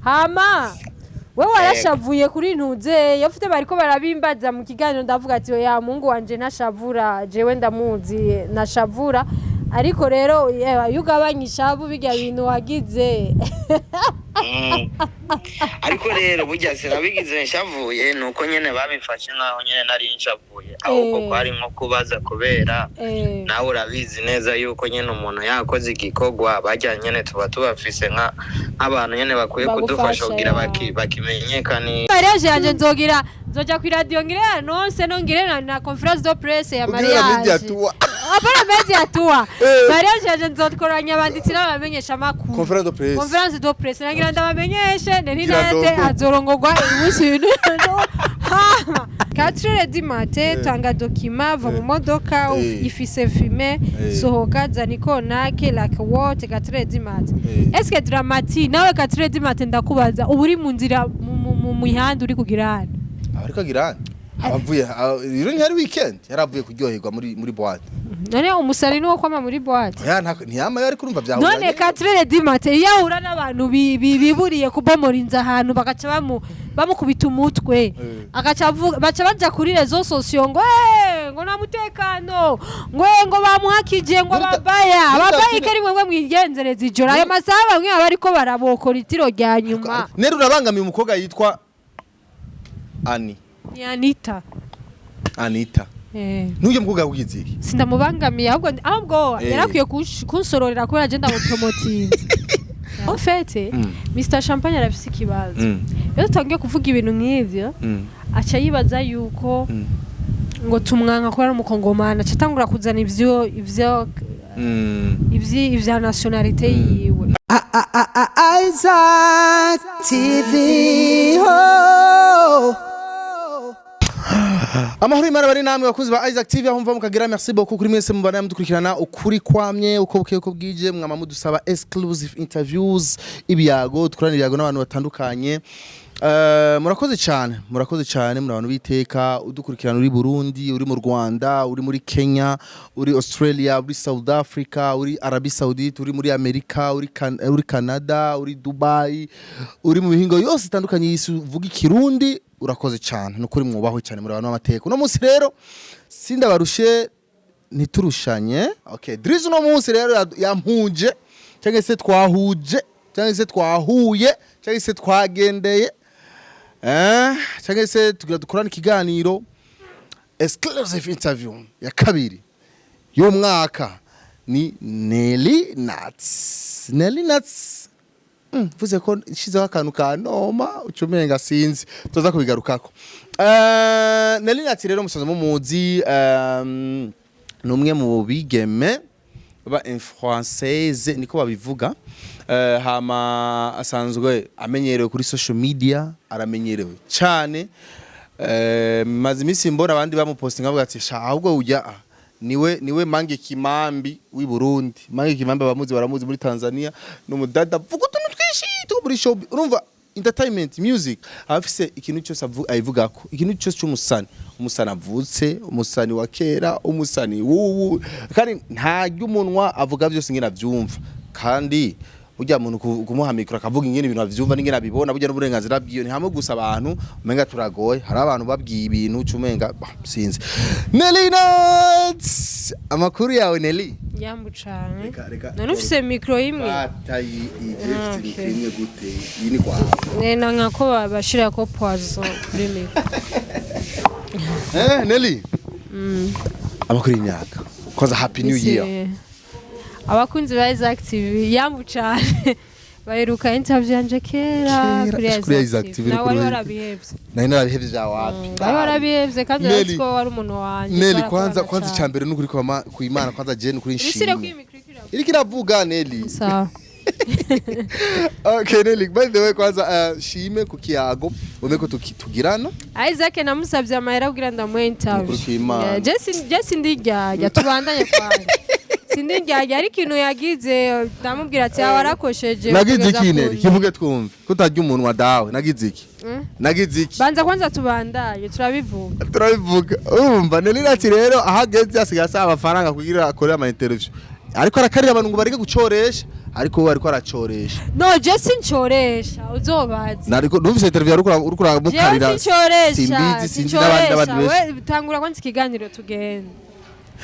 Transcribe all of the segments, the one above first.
hama wewe warashavuye kuri ntuze yafite bariko barabimbaza mu kiganiro ndavuga ati ya Mungu wanje ntashavura jewe ndamuzi nashavura ariko rero yugabanyishavu bijya bintu wagize ariko rero burya sirabigize nshavuye nuko nyene babifashe naho nyene nari nshavuye ahubwo kwari nko kubaza kubera nawe urabizi neza yuko nyene umuntu yakoze igikogwa bajya nyene tuba tubafise nk'abantu nyene bakwiye kudufasha kugira bakimenyekane. Partage yanje nzoja ku radio ngire anonce no ngire na conference de presse ya mariage apana media tua Partage yanje nzokoranya abanditsi n'abamenyesha makuru conference de presse nagira ndabamenyeshe Nelly Nat azorongorwa umunsi w'ino Katire di mate tanga dokima va mu modoka ifise fume sohoka zaniko nake like what Katire di mate est-ce que dramatique nawe Katire di mate ndakubaza uburi mu nzira mu ihanda uri kugira ariko agira abavuye rero ntihari weekend yaravuye kuryoherwa muri boîte none umusari nuwo kwama muri boîte ntiyama yari kurumva byaho none Katire di mate yahura n'abantu biburiye kubomora ahantu bagaca bamukubita umutwe agaca baca baja kuri rezo sosio ngo na mutekano ngo bamuhakije ngo babaye kari mwebwe mwigenzereza ijoro ayo masaha bamwe bariko barabokora itiro rya nyuma nero urabangamiye umukobwa yitwa Ani ni Anita Nuye mukobwa wigiziki sindamubangamiye ahubwo yarakwiye kunsororera kubera agenda mu promoting en fait Mr Champagne arafise ikibazo rero tangiye kuvuga ibintu nk'ivyo aca yibaza yuko ngo tumwanka ko ari umukongomana catangura kuzana ivya nationalité yiwe Isaac TV Amahoro imana bari namwe bakunzi ba Isaac TV aho mva mukagira merci beaucoup kuri mwese mubana mudukurikirana ukuri kwamye uko bukeye uko bwije mwama mudusaba exclusive interviews ibiyago tukorana ibiyago n'abantu batandukanye murakoze cyane muri abantu biteka udukurikirana uri Burundi uri mu Rwanda uri muri Kenya uri Australia uri South Africa uri Arabie Saoudite uri muri America uri Canada uri Dubai uri mu bihingo yose itandukanye y'isi uvuga ikirundi urakoze cyane nukuri mwubaho cyane muri abantu b'amateka no munsi rero sindabarushe niturushanye okay Drizu no munsi rero yampuje cyangwa se twahuje cyangwa se twahuye cyangwa se twagendeye cyangwa se tugira dukorana ikiganiro exclusive interview ya kabiri yo mwaka ni Nelly Nat vuze ko ishizeho akantu ka noma ucumenga sinzi tuza kubigarukako Nelly Nat rero musanze mumuzi numwe mu bigeme ba influenceuse niko babivuga hama asanzwe amenyerewe kuri social media aramenyerewe cyane maze imisi mbona abandi bamupostinga bavuga ati sha ahubwo ujya niwe Mange Kimambi w'i Burundi Mange Kimambi bamuzi baramuzi muri Tanzania n'umudada vuga utuntu twishi muri show urumva entertainment music afise ikintu cyose ayivuga ko ikintu cyose cy'umusani avutse umusani wa kera umusani wubu kandi nta ry'umunwa avuga byose ngena byumva kandi ujya muntu kumuha mikro akavuga ingene ibintu avyumva n'ingene abibona burya n'uburenganzira bwiyo ni hamwe gusa abantu umenga turagoye hari abantu babwiye ibintu cyumenga sinzi Nelly Nat amakuru yawe Nelly yambu cyane none ufise mikro imwe batayi igift imwe gute yini kwa nena nkako bashira ko poison kuri mikro Nelly amakuru y'imyaka koza happy new year abakunzi ba Isaac TV yambu cyane baheruka interview yanje kera kuri Isaac TV nawe warabihevye narabihevye bya wapi warabihevye kandi ariko wari umuntu wanje Nelly kwanza icyambere n'ukuri ku Imana kwanza je n'ukuri nshimye iri kiravuga Nelly sawa okay Nelly by the way kwanza shime ku kiyago umeko tugirana Isaac namusabye amahera kugira ndamuhe interview je ndigya tubandanye kwanje sindingyajya ari kintu yagize ndamubwira ati warakosheje nagize iki Nelly kivuge twumve kutajya umuntu wa dawe nagize iki banza kwanza tubandaye turabivuga urumva Nelly Nat rero ahageze asigaye asaba amafaranga kugira akore ama interview ariko arakarira abantu ngo bareke gucoresha ariko we ariko aracoresha no je sincoresha uzobaza nariko numvise interview ariko aramukarira sincoresha sinzi n'abandi we tangura kwanza ikiganiro tugenda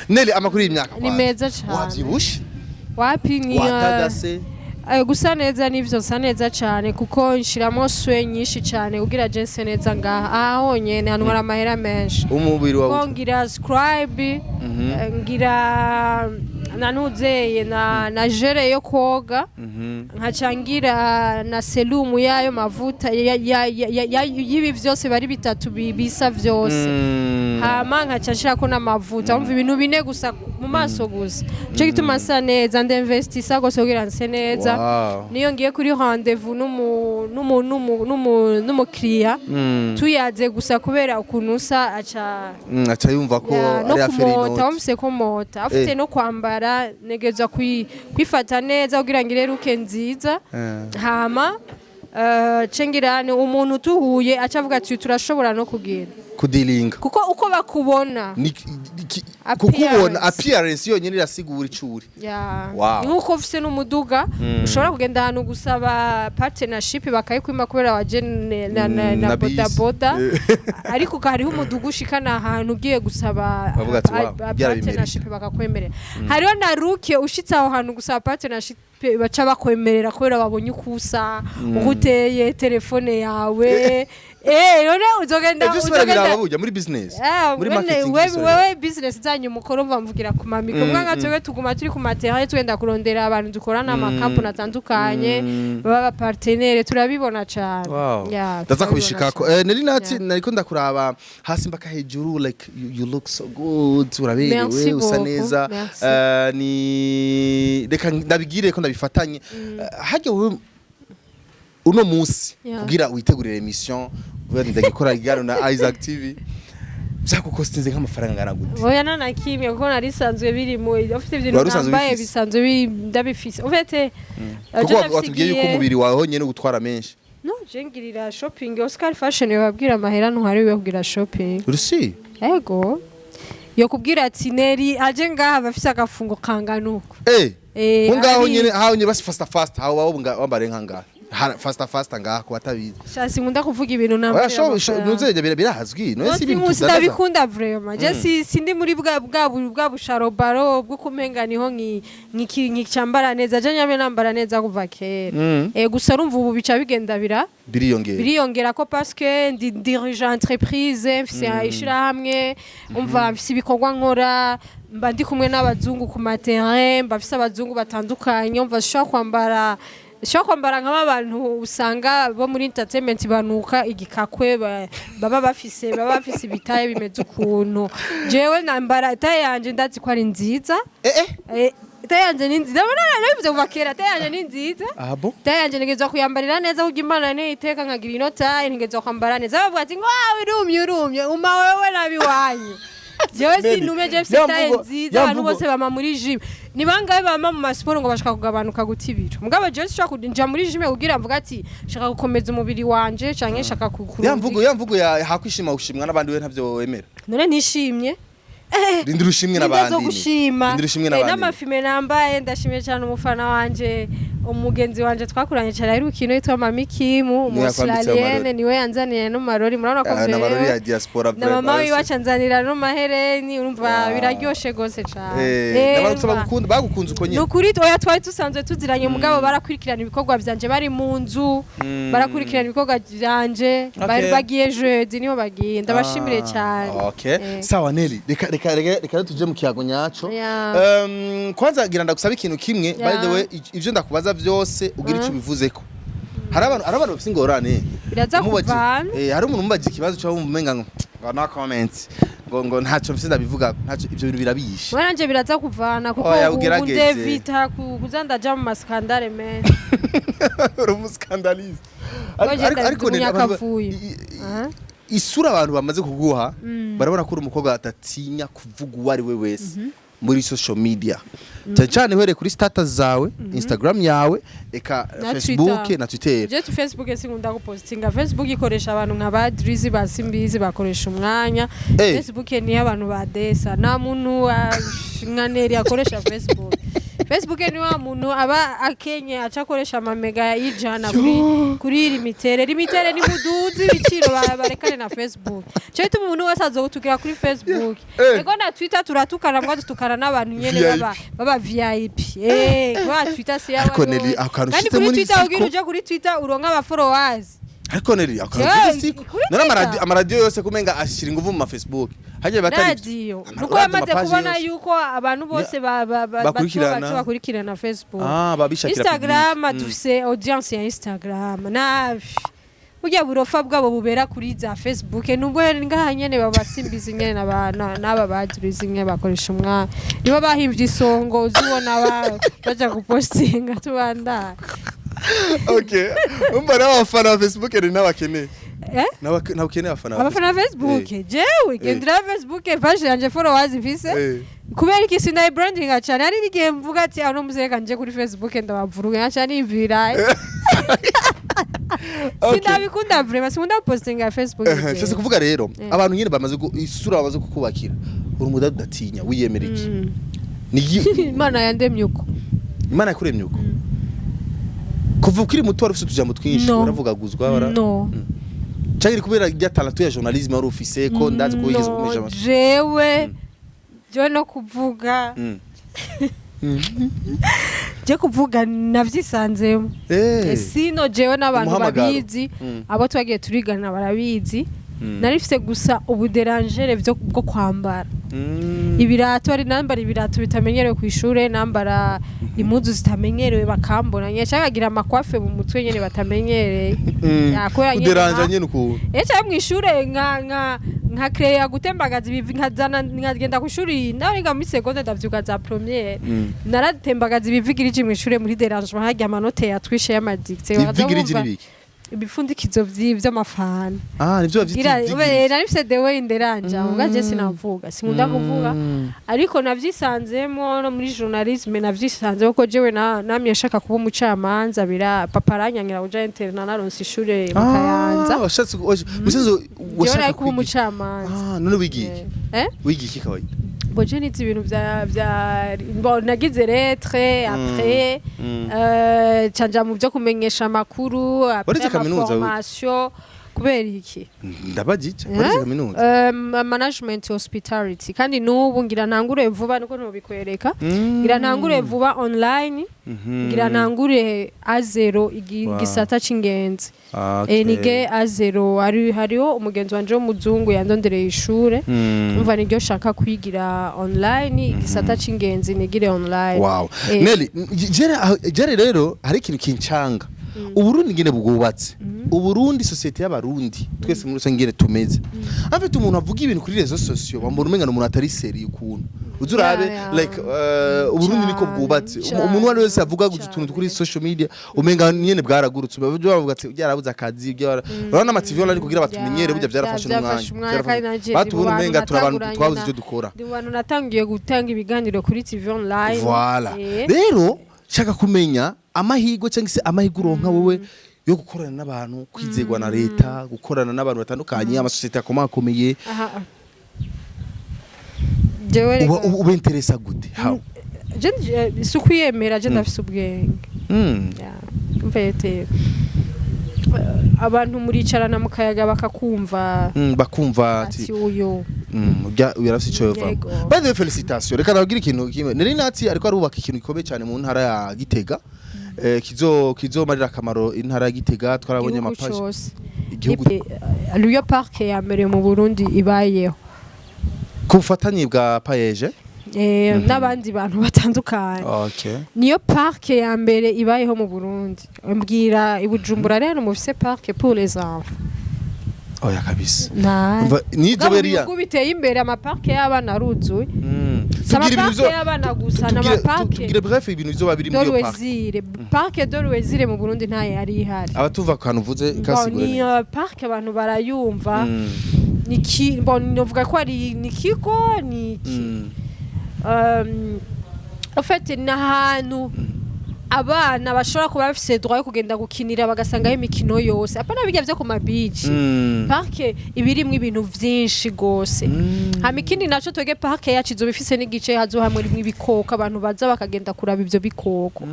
Nelly amakuru y'imyaka ni meza cyane wavyibushe wapi ni watadase gusa neza nivyo nsa neza cyane kuko nshiramo swe nyinshi cyane ugira jense neza ngaha aho nyene hanwara amahera menshi umubiri wawe ngira subscribe ngira nanuzeye na jere yo koga nkacangira na serumu yayo mavuta yibi vyose bari bitatu bisa vyose hama nkacashirako n'amavuta umva ibintu bine gusa mu maso gusa cyo gituma nsa neza ndinvestisa gose kugira nse neza niyo ngiye kuri rendez-vous n'umukiriya tuyaze gusa kubera ukuntu usa aca yumva ko ari aferi inoti wamuse ko mota afite no kwambara negeza kwifata neza kugira ngo ireruke nziza hama cengirane umuntu tuhuye acavuga ati turashobora no kugira kudilinga kuko uko bakubona kukubona appearance yonyine irasigura icuri nuko ufise n'umuduga ushobora kugenda ahantu gusaba partnership bakayikwima kubera waje na boda boda ariko hariho umuduga ushikana ahantu ugiye gusaba partnership bakakwemerera hariho na ruke ushitse aho hantu gusaba partnership baca bakwemerera kubera babonye ukusa uguteye telefone yawe none uzogenda muri business muri marketing wewe business zanyu mukoro bamvugira ku mamiko mwanga twe tuguma turi ku materiel twenda kurondera abantu dukorana amakampu natandukanye baba partenaire turabibona cyane ndaza kubishikako Nelly Nat nariko ndakuraba hasi mbaka hejuru like you look so good uraberewe usa neza ni reka ndabigire ko ndabifatanye hajye uno musi kugira witegurire emission ubundi ndagikora igano na Isaac TV byakukostinze nk'amafaranga ngana gute oya nana kimwe kuko narisanzwe biri mu afite ibintu nambaye bisanzwe ndabifise ufite kuko watubwiye yuko umubiri wawe nyene gutwara menshi no jengirira shopping Oscar fashion yababwira amahera ntwari we kugira shopping urusi ego yo kubwira ati Nelly aje ngaha bafise agafungo kanganuko ngaho nyene hawo nyene basi fast hawo wambare nkanga fast ngaha ko batabizi shasi nkunda kuvuga ibintu namwe nuzeje birahazwi no si ibintu ndabikunda vraiment je sindi muri bwa busharobaro bwo kumenga niho nkicambara neza je nyame nambara neza kuva kera gusa urumva ubu bica bigenda biriyongera ko parce que ndi dirigeant entreprise mfise ishira hamwe umva mfise ibikorwa nkora mba ndi kumwe n'abazungu ku terrain mba mfise abazungu batandukanye umva shaka kwambara nk'abantu usanga bo muri entertainment banuka igikakwe baba bafise ibitaye bimeze ukuntu jewe nambara itaye yanje ndazi ko ari nziza itaye yanje ni nziza nabivuze kuva kera itaye yanje ni nziza itaye yanje nigeza kuyambarira neza kuko Imana ne iteka nkagira inota nigeza kwambara neza bavuga ati ngo urumye uma wewe nabi wanyu jewe sinume je itaye nziza abantu bose bama muri gym ni bangaye bama mu masiporo ngo bashaka kugabanuka gutibiro mugabo je shaka kujya muri gym kugira mvuga ati shaka gukomeza umubiri wanje canke shaka kukuru yamvugo ya hakwishima ushimwa n'abandi we ntavyo wemera none nishimye Rindira ushimwe n'abandi n'amafime nambaye ndashimye cyane umufana wanje umugenzi wanje twakuranye cyane ari ukino yitwa Mami Kimu Muslalienne niwe yanzaniye no marori murabona ko na marori ya diaspora na mama wiwacanzanira no mahereni urumva biraryoshe gose cyane n'abantu bagukunze uko nyine nukuri oya twari tusanzwe tuziranye mugabo barakurikirana ibikorwa byanje bari mu nzu barakurikirana ibikorwa byanje bari bagiye jeudi niho bagiye ndabashimire cyane sawa Nelly reka tuje mu kiyago nyaco kwanza gira ndagusaba ikintu kimwe by the way ivyo ndakubaza vyose ugira ico bivuzeko hari abantu bafite ingorane biraza kuvana hari umuntu mubaje ikibazo cyo umenga ngo no comments ngo ntaco mfite ndabivuga ntaco ivyo bintu birabishe waranje biraza kuvana kuko undevita kuzandaja mu maskandale me uri umuskandaliste ariko isura abantu bamaze kuguha barabona ko uri umukobwa atatinya kuvuga uwo ari we wese muri social media cyane here kuri status zawe Instagram yawe eka Facebook na Twitter je tu Facebook sinkunda gupostinga Facebook ikoresha abantu nka ba Drizzy basimbizi bakoresha umwanya Facebook ni abantu badesa nta muntu nka Nelly akoresha Facebook Facebook ni wa muntu aba akenye acakoresha amamega y'ijana kuri limitere ni muduzi ibiciro barekane na Facebook cyo bituma umuntu wese azogutukira kuri Facebook ego na Twitter turatukana mbwa dutukana n'abantu nyene baba VIP kwa Twitter si yawe kandi kuri Twitter ugira uje kuri Twitter uronka aba followers ariko neri akarusiku nara amaradio yose kumenga ashira inguvu mu Facebook haje batari radio nuko yamaze kubona yuko abantu bose bakurikirana Facebook Instagram dufise audience ya Instagram nafi burya burofa bwabo bubera kuri za Facebook nubwo ngaha nyene babasimbiza nyene n'aba baduriza nyene bakoresha umwa nibo bahimvye isongo uzibona baja gupostinga tubanda Okay. Umba n'abafana ba Facebook ni n'abakene. N'abakene abafana. Abafana ba Facebook. Jewe gendera Facebook page yanje followers mfise. Kubera iki sinayi branding acane ari igihe mvuga ati ano muzeka nje kuri Facebook ndabavuruga acane ivira. Sindabikunda vraiment simunda posting ya Facebook. Cyose kuvuga rero abantu nyine bamaze isura bamaze kukubakira. Uri mudadu datinya wiyemera iki? Ni Imana yandemye uko. Imana yakuremye uko. Kuva ukiri muto warufise tujambo twinshi uravugaguzwa bara Cyangwa kubera rya talent ya journalisme wari ufise ko ndazi ko yigeze kumeja amaso jewe no kuvuga je kuvuga navyisanzemo sino jewe n'abantu babizi abo twagiye turigana barabizi narifise gusa ubuderangere bwo kwambara ibirato ari nambara ibirato bitamenyerewe ku ishure nambara impuzu zitamenyerewe bakambona nyacagagira amakwafe mu mutwe nyene batamenyereye yakoya nyene uderanje nyene uko echa mu ishure nka create gutembagaza ibivi nkazana nkagenda ku ishuri ndariga muri seconde ndavyuka za première naratembagaza ibivigirije mu ishure muri derangement hajya amanote yatwishe y'amadicte ibivigirije ibifundikizo vy'amafana nivyo bavyita narifise the way nderanja ugaje sinavuga sinkunda kuvuga ariko navyisanzemo no muri journalisme navyisanze ko jewe namye shaka kuba umucamanza bira paparanyangira uja interna naronse ishure makayanza musenzo washaka kuba umucamanza none wigiye wigiki kawaida boje nitse ibintu vya nagize lettre après canja mu byo kumenyesha amakuru formation kubera iki ndabajije barize kaminuza management hospitality kandi nubu ngira ntangure vuba nuko nobikwereka ngira ntangure vuba online ngira ntangure A0 igisata cingenzi nige A0 hariho umugenzi wanje w'umuzungu yandondereye ishure umva niryo shaka kwigira online igisata cingenzi nigire online wow Nelly jere rero hari ikintu kincanga Uburundi ngene bwubatse Uburundi societe y'abarundi twese muri rusange tumeze afite umuntu avuga ibintu kuri rezo sociaux bambona umenga umuntu atari seri ukuntu uzurabe like Uburundi niko bwubatse umuntu wari wese avuga gutuntu kuri social media umenga nyene bwaragurutse bavuga ati byarabuza akazi urabona amaTV online kugira batumenyere burya byarafashe n'umwanya batubona umenga turabantu twabuze ibyo dukora abantu natangiye gutanga ibiganiro kuri TV online voilà rero shaka kumenya amahirwe cyangwa se amahirwe uronka wowe yo gukorana n'abantu kwizegwa na leta gukorana n'abantu batandukanye amasosiyete akomakomeye jewe ube interesa gute how je sukwiyemera je ndafise ubwenge mfete abantu muricarana mukayaga bakakumva bakumva ati uyo yarafise ico yova by the way félicitations reka nagira ikintu kimwe Nelly Nat ariko arubaka ikintu gikomeye cyane mu ntara ya Gitega kizomarira akamaro intara ya Gitega twarabonye amapaje igihugu Luyo Park ya mbere mu Burundi ibayeho kufatanye bwa Partage n'abandi bantu batandukanye niyo park ya mbere ibayeho mu Burundi mbwira ibujumbura rero mu bise park pour les enfants oya kabisa nizo beriya kubiteye imbere ama park y'abana aruzuye sama park y'abana gusa na park tugire bref ibintu bizoba biri muri iyo park de Loisir mu Burundi ntaye ari ihari abatuva kantu uvuze kasigure ni park abantu barayumva niki novuga ko ari nikiko niki en fait n'ahantu abana bashobora kuba bafise droit yo kugenda gukinira bagasangaho imikino yose apana bijya byo ku mabici parke ibirimwe ibintu vyinshi gose hama ikindi naco twege parke yacu izo bifise n'igice hazo hamwe rimwe ibikoko abantu baza bakagenda kuraba ivyo bikoko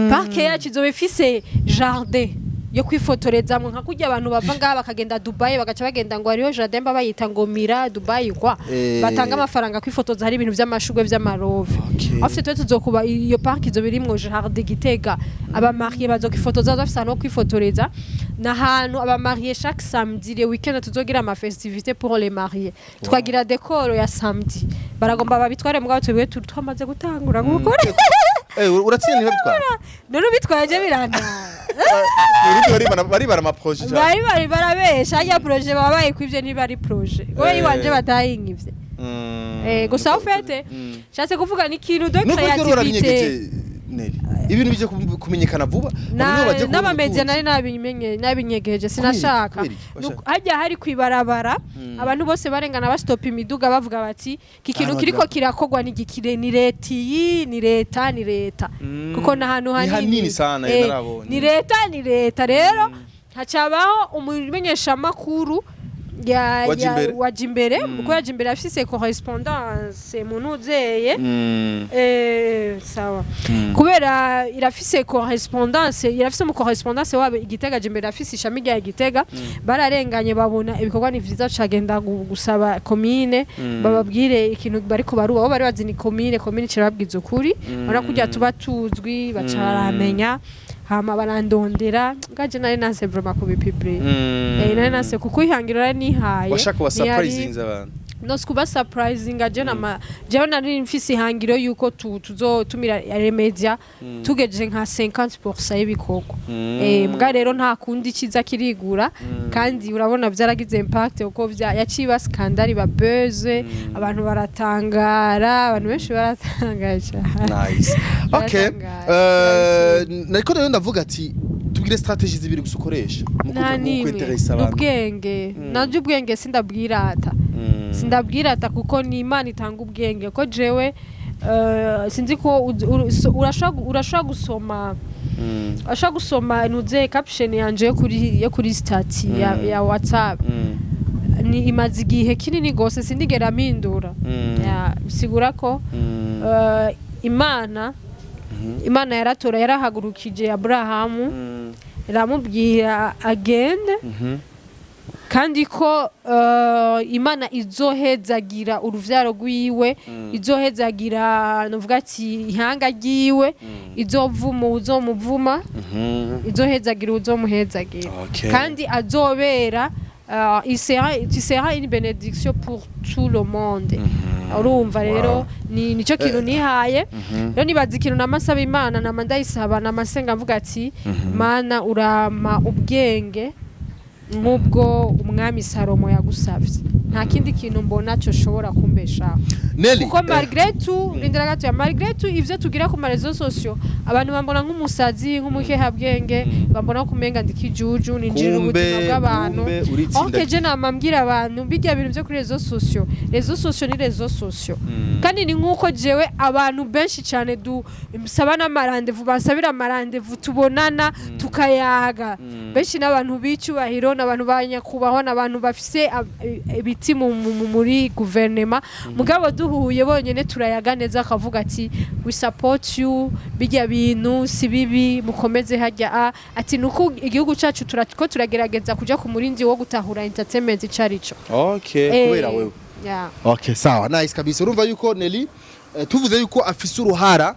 parke yacu izo bifise jardin yo kwifotorezamwe nka kurya abantu bava ngaha bakagenda Dubai bagaca bagenda ngo hariho jardin bayita ngo Mira Dubai kwa batanga amafaranga kwifotoza hari ibintu vy'amashugwe vy'amarove afite twe tuzokuba iyo park izo birimwo jardin Gitega abamariye bazokwifotoza bafise no kwifotoreza na hantu abamariye chaque samedi le weekend tuzogira ama festivité pour les mariés twagira décor ya samedi baragomba babitware mugabo twebwe twamaze gutangura gukora uratsinda ntibitwara none bitwaje biranda bari bara projet bari barabesha ya projet babaye kwivye ni bari projet wowe iwanje batayingivye gusa ufete cyase kuvuga ni kintu de creativité ibintu bije kumenyekana vuba n'abamedia nari nabinyegeje sinashaka hajya hari kwibarabara abantu bose barengana ba stop imiduga bavuga bati kikintu kiriko kirakogwa ni gikire ni leta kuko na hantu hanini sana narabonye ni leta rero hacabaho umumenyesha makuru wajimbere kuko yajimbere afise correspondance munuzeye sawa kubera irafise correspondance irafise mu correspondance wabe Igitega jimbere afise ishami rya Igitega bararenganye babona ibikorwa ni vyiza cagenda gusaba commune bababwire ikintu bariko baruba bo bari bazini commune kirababwiza ukuri bara kujya tuba tuzwi bacaramenya hama barandondera ngaje nari nase vraiment kubipibre nari nase kuko ihangiro nihaye washaka wa surprising abantu no scuba surprising aje jewe nari mfise ihangiro yuko tuzotumira remedia tugeje nka 50% y'ibikoko mbwa rero nta kundi kiza kirigura kandi urabona vyaragize impact uko yaciba scandale ba buzz abantu baratangara abantu benshi baratangaje nice okay nariko rero ndavuga ati tubwire strategies zibiri gusukoresha mu kwinteresa abantu ubwenge nanje ubwenge sindabwirata kuko ni Imana itanga ubwenge ko jewe sinzi ko urashaka gusoma nuze caption yanje yo kuri stati ya WhatsApp ni imaze igihe kinini gose sindigera mpindura bisigura ko Imana yaratora yarahagurukije Abrahamu iramubwira agende kandi ko Imana izohezagira uruvyaro rwiwe izohezagira novuga ati ihanga ryiwe uzomuvuma izohezagira uzomuhezagira kandi azobera il sera une bénédiction pour tout le monde urumva rero nico kintu nihaye rero nibaza ikintu namasaba Imana namandayisaba namasenga mvuga ati Mana urama ubwenge nk'ubwo umwami Salomo yagusavye nta kindi kintu mbona cyo shobora kumbesha kuko malgré tout ivyo tugira ku marezo sociaux abantu bambona nk'umusazi nk'umukeha bwenge bambona kumenga ndikijuju ninjira ubuzima bw'abantu okay je namambwira abantu bijya bintu byo kuri rezo sociaux ni rezo sociaux kandi ni nkuko jewe abantu benshi cyane sabana amarandevu bansabira amarandevu tubonana tukayaga benshi n'abantu bicubahiro n'abantu banyakubahwa n'abantu bafise biti muri guverinoma mugabo duhuye bonyene turayaga neza akavuga ati we support you bijya bintu si bibi mukomeze hajya ati nuko igihugu cyacu turagerageza kuja ku murindi wo gutahura entertainment icarico okay kubera wewe okay sawa nice kabisa urumva yuko Nelly tuvuze yuko afise uruhara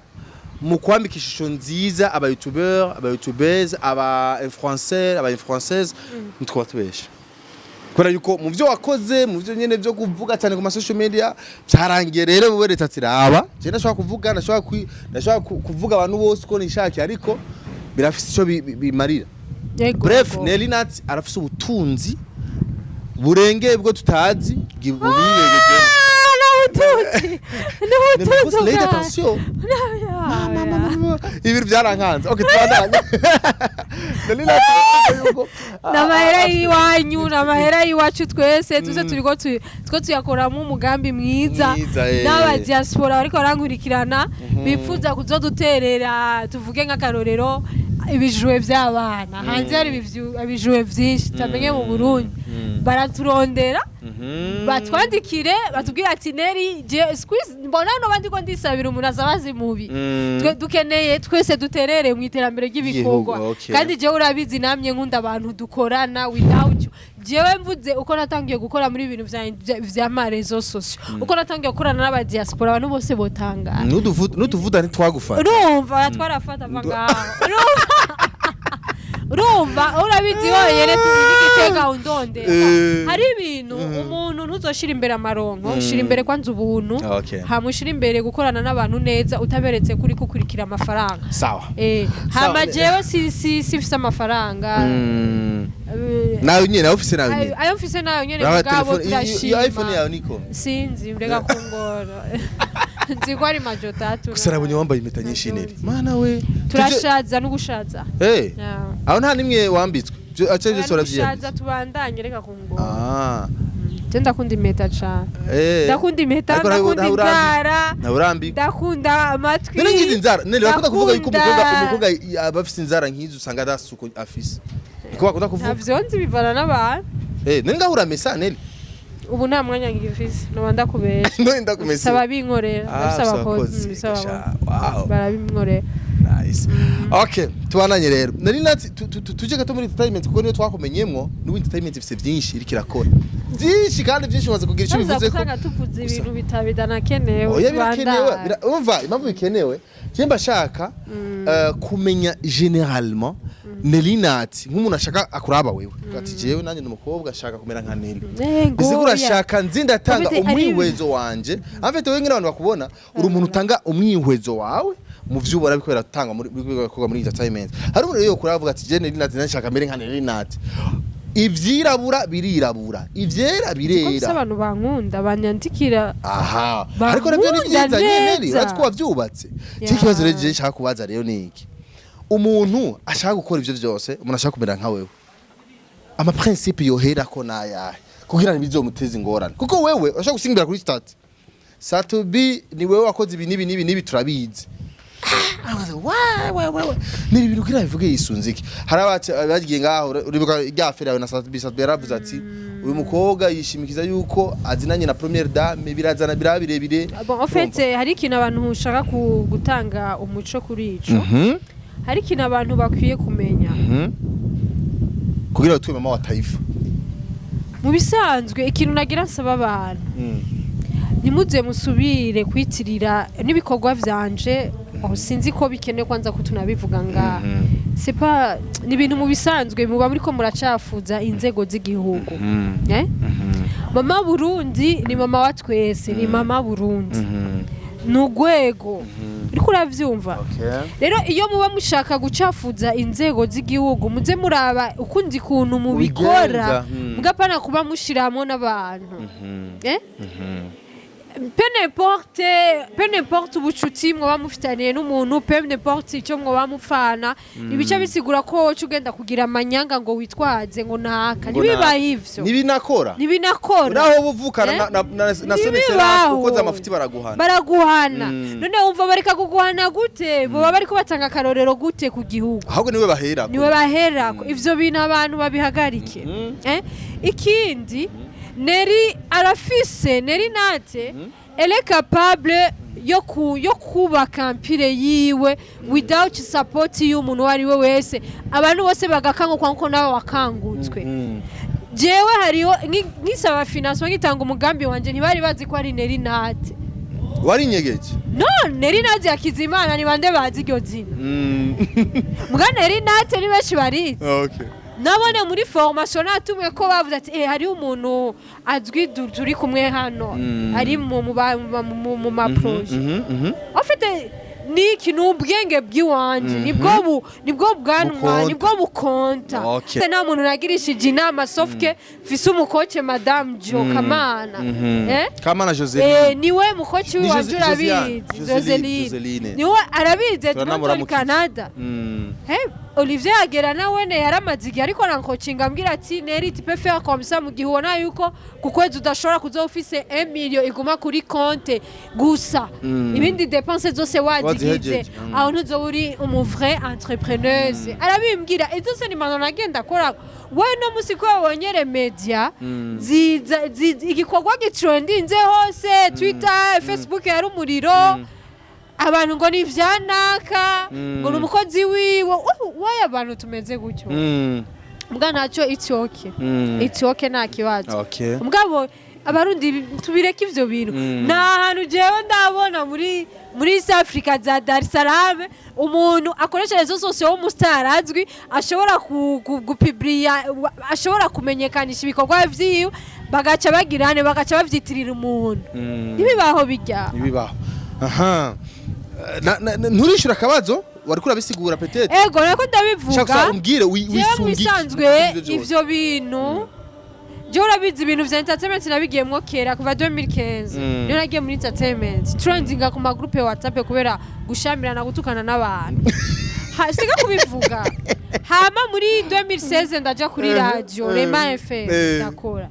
mu kwambika ishusho nziza aba youtubers aba influencers mutwa tubesha kora yuko mu byo wakoze mu byo nyene byo kuvuga cyane ku social media byarangiye rero mu leta tiraba je ndashaka kuvuga ndashaka kuvuga abantu bose ko nishaki ariko birafise ico bimarira bref Nelly Nat arafise ubutunzi burengeye bwo tutazi bubiyegeje n'ubutunzi n'ubutunzi attention ibintu byarankanze okay tubandanye Nelly Nat yuko n'amahera y'iwanyu n'amahera y'iwacu twese tuze turiko tuyakoramo umugambi mwiza n'aba diaspora bariko barankurikirana bifuza kuzoduterera tuvuge nk'akarorero ibijuwe by'abana hanze hari ibijuwe byinshi tamenye mu Burundi baraturondera batwandikire batubwira ati Nelly mbona no bandi ko ndisabira umuntu azabazi mubi dukeneye twese duterere mu iterambere ry'ibikorwa kandi je urabizi namye nkunda abantu dukorana without you jewe mvuze uko natangiye gukora muri ibintu vya marezo socio uko natangiye gukorana n'aba diaspora abantu bose botanga nutuvuda ntitwagufata urumva twarafata magaho urumva urabizi yonyene tugitega undondera hari ibintu umuntu ntuzoshira imbere amaronko ushira imbere kwanza ubuntu hamushira imbere gukorana n'abantu neza utaberetse kuri kukurikira amafaranga sawa hama jewe sifise amafaranga nawe nyene office nawe nyene ayo mfise nayo nyene mugabo turashima iPhone yawe niko sinzi mbega kungora nziko ari majotatu kusarabunye wambaye impeta nyinshi Nelly mana we turashaza no gushaza aho nta nimwe wambitswe ace je sora vyiye turashaza tubandanye reka kungora ndakunda impeta cyane ndakunda impeta ndakunda inzara ndakunda amatwi none ngize inzara Nelly bakunda kuvuga yuko umukobwa abafise inzara nkizo usanga adasuko afise niko bakunda kuvuga navyonzi bivana n'abantu none ngahura mesa Nelly ubu nta mwanya ngifise no ndakubesha none ndakumesa saba binkorera ndasaba ko wow barabinkorera nice okay tubananye rero Nelly Nat tuje gato muri entertainment kuko niyo twakumenyemwo ni entertainment ifise byinshi irikira byinshi kandi byinshi umaze kugira icyo bivuze ko tuvuze ibintu bitabidana kenewe umva impamvu bikenewe cyemba shaka kumenya généralement Nelly Nat nk'umuntu ashaka akuraba wewe ati jewe nanjye n'umukobwa ashaka kumera nka Nelly bize kurashaka nzinda tanga umwihwezo wanje afite wewe ngene abantu bakubona uri umuntu utanga umwihwezo wawe mu vyubora bikorera tanga muri entertainment hari umuntu yo kuravuga ati je Nelly Nat nashaka mere nka Nelly Nat ivyirabura birirabura ivyera birera abantu bankunda banyandikira aha ariko nabyo ni byiza Nelly uratwa vyubatse cyo kibazo rero je nshaka kubaza rero niki umuntu ashaka gukora ivyo vyose umuntu ashaka kumera nka wewe ama principe yohera ko nayahe kugira ntibizomuteze ingorane kuko wewe urashaka gusingira kuri stat satubi ni wewe wakoze ibi nibi turabizi Nelly ibintu kira bivuge yisunziki hari abagiye ngaho uribuka ryafera yawe na satubi yaravuze ati uyu mukobwa yishimikiza yuko azinanye na première dame birazana birabirebire bon en fait hari ikintu abantu ushaka gutanga umuco kuri ico hari ikintu abantu bakwiye kumenya kugira tuwe mama wa taifa mu bisanzwe ikintu nagira nsaba abantu nimuze musubire kwitirira nibikorwa vyanje aho sinzi ko bikenewe kwanza ko tunabivuga nga c'est pas ni bintu mu bisanzwe muba muri ko muracafuza inzego z'igihugu mama Burundi ni mama wa twese ni mama Burundi nugwego uriko uravyumva rero iyo muba mushaka gucafuza inzego z'igihugu muze muraba ukundi kuntu mubikora mugapana kuba mushiramo n'abantu peu n'importe ubucuti mwoba mufitaniye n'umuntu peu n'importe icyo mwoba mupfana ibice bisigura ko wowe ugenda kugira amanyanga ngo witwaze ngo naka nibiba ivyo nibinakora naho buvukana na semesera ukoze amafuti baraguhana none wumva bareka kuguhana gute boba bariko batanga akarorero gute ku gihugu ahubwo niwe bahera ivyo bintu abantu babihagarike ikindi Nelly arafise Nelly Nat elle est capable yo kubaka empire yiwe without support y'umuntu wari we wese abantu bose bagakanguka nko nawe wakangutswe jewe hariho nkisaba finance ngitanga umugambi wanje ntibari bazi ko ari Nelly Nat wari nyegeje no Nelly Nat yakizimana ni bande bazi iryo zina muga Nelly Nat ni benshi barizi okay nabone muri formation natumwe ko bavuze ati hari umuntu azwi turi kumwe hano ari mu ma projet en fait niki n'ubwenge bw'iwanje nibwo bwanwa nibwo bukonta nta muntu nagirishije inama sofke mfise umukoce madame Jo Kamana Joseline niwe mukoci wanje urabizi Joseline niwe arabizi muri Canada Olivier agera nawene yaramazigi ariko rankocinga ambwira ati Neri tu peux faire comme ça mu gihe ubona yuko kukwezi udashobora kuza ufise 1 million iguma kuri compte gusa ibindi dépenses zose wazigize aho ntuzo uri umu vrai entrepreneuse arabimbwira edose ni mano nagenda akora we no musiko wonyere media igikorwa gitrendinze hose Twitter Facebook yari umuriro abantu ngo ni vyanaka ngo numukozi wiwe waye abantu tumeze gutyo mbwa ntacyo it's okay nta kibazo mbwabo abarundi tubireka ivyo bintu nta hantu jewe ndabona muri South Africa za Dar es Salaam umuntu akoresha rezo zose wo mustar azwi ashobora gupublia ashobora kumenyekanisha ibikorwa vyiwe bagaca bagirane bagaca bavyitirira umuntu nibibaho bijya nibibaho aha nturishura akabazo wariko urabisigura petete ego nako ndabivuga shaka umbwire wisanzwe ivyo bintu je urabizi ibintu vya entertainment nabigiyemwo kera kuva 2015 niyo nagiye muri entertainment trendinga ku ma groupe WhatsApp kubera gushamirana gutukana n'abantu sika kubivuga hama muri 2016 ndaja kuri radio Rema FM ndakora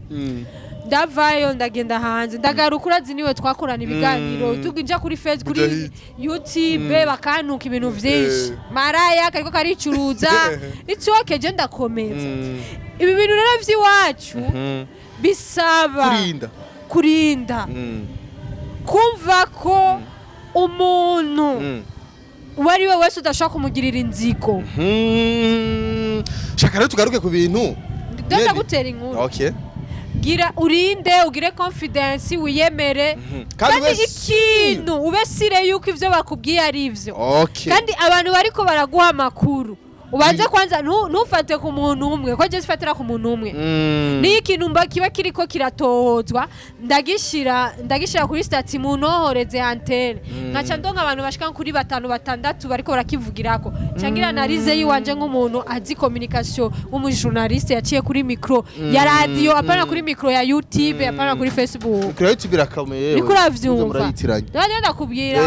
ndavayo ndagenda hanze ndagaruka urazi niwe twakorana ibiganiro tuginja kuri Facebook kuri YouTube bakantuka ibintu vyinshi maraya kariko karicuruza itsoke je ndakomeza ibi bintu rero vy'iwacu bisaba kurinda kumva ko umuntu wariwe wese udashaka kumugirira inzigo shaka rero tugaruke ku bintu ndagutera inkuru gira urinde ugire confidence wiyemere kandi ikintu ubesire yuko ivyo bakubwiye ari ivyo kandi abantu bariko baraguha amakuru ubanze kwanza ntufate ku muntu umwe ko je sifatira ku muntu umwe ni ikintu mba kiba kiriko kiratohozwa ndagishira kuri stati mu nohoreze antenne nkaca ndonka abantu bashika kuri 5-6 bariko barakivugirako cangira analize yiwanje nk'umuntu azi communication w'umujournaliste yaciye kuri micro ya radio apana kuri micro ya YouTube apana kuri Facebook kuri YouTube irakameye niko uravyumva ndakubwira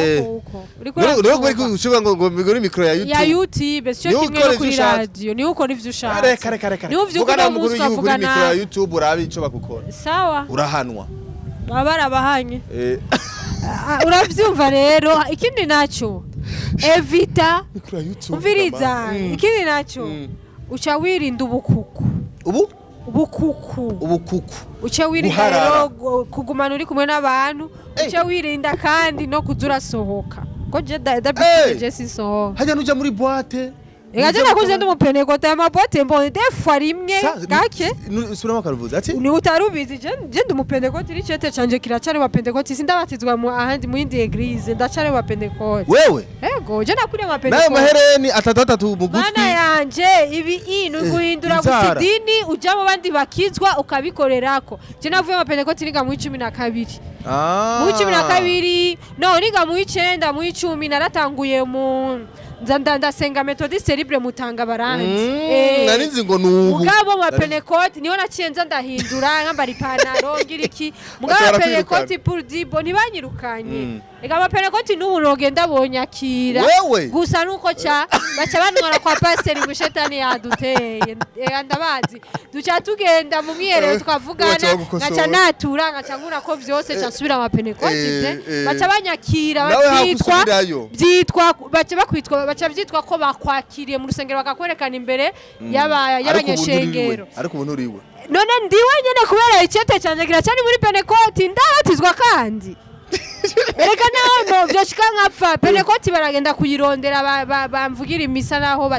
uko rero ko ushobora ngo kuri micro ya YouTube cyo kimwe kuri radio ni uko nivyo ushaka kare ni uvyo uko umuntu ukavugana kuri YouTube urabi ico bakukora sawa urahanwa barabahanye uravyumva rero ikindi naco evita umviriza ikindi naco uca wirinda ubukuku uca wirinda rero kugumana uri kumwe n'abantu uca wirinda kandi no kuzura sohoka ko je dabije sinsohoka hajya nuja muri boîte Egaje nakuze ndumupene ko ta mabote mbone defwa rimwe gake usubiramo akaruvuza ati ni utarubizi je ndumupene ko tiri cete canje kiracare wa Pentecote sindabatizwa mu ahandi mu yindi eglise ndacare wa Pentecote wewe ego je nakuriye wa Pentecote nayo mahereni atatu mu gutwi bana yanje ibi inu guhindura gusidini uja mu bandi bakizwa ukabikorerako je navuye wa Pentecote niga mu 12 mu 12 no niga mu 9 mu 10 naratanguye mu ndasenga Methodiste libre mutanga baranzi narinzi ngo nubu mugabo wa Pentecote niho naciyenza ndahindura nkambara ipantaro ngiriki mugabo wa Pentecote pour dibo ntibanyirukanye ega wa Pentecote nubu rogenda bonyakira gusa nuko baca banwara kwa pasteur mushetani yaduteye ndabazi duca tugenda mu mwiherero tukavugana ngaca natura ngaca ngura ko vyose cyasubira wa Pentecote baca banyakira byitwa baca bakwitwa baca byitwa ko bakwakiriye mu rusengero bakakwerekana imbere y'abanyeshengero ariko ubu nturiwe none ndiwe nyene kubera icyete cyanje kiracani muri Pentecote ndabatizwa kandi ereka naho byoshika nkapfa Pentecote baragenda kuyirondera bamvugira imisa naho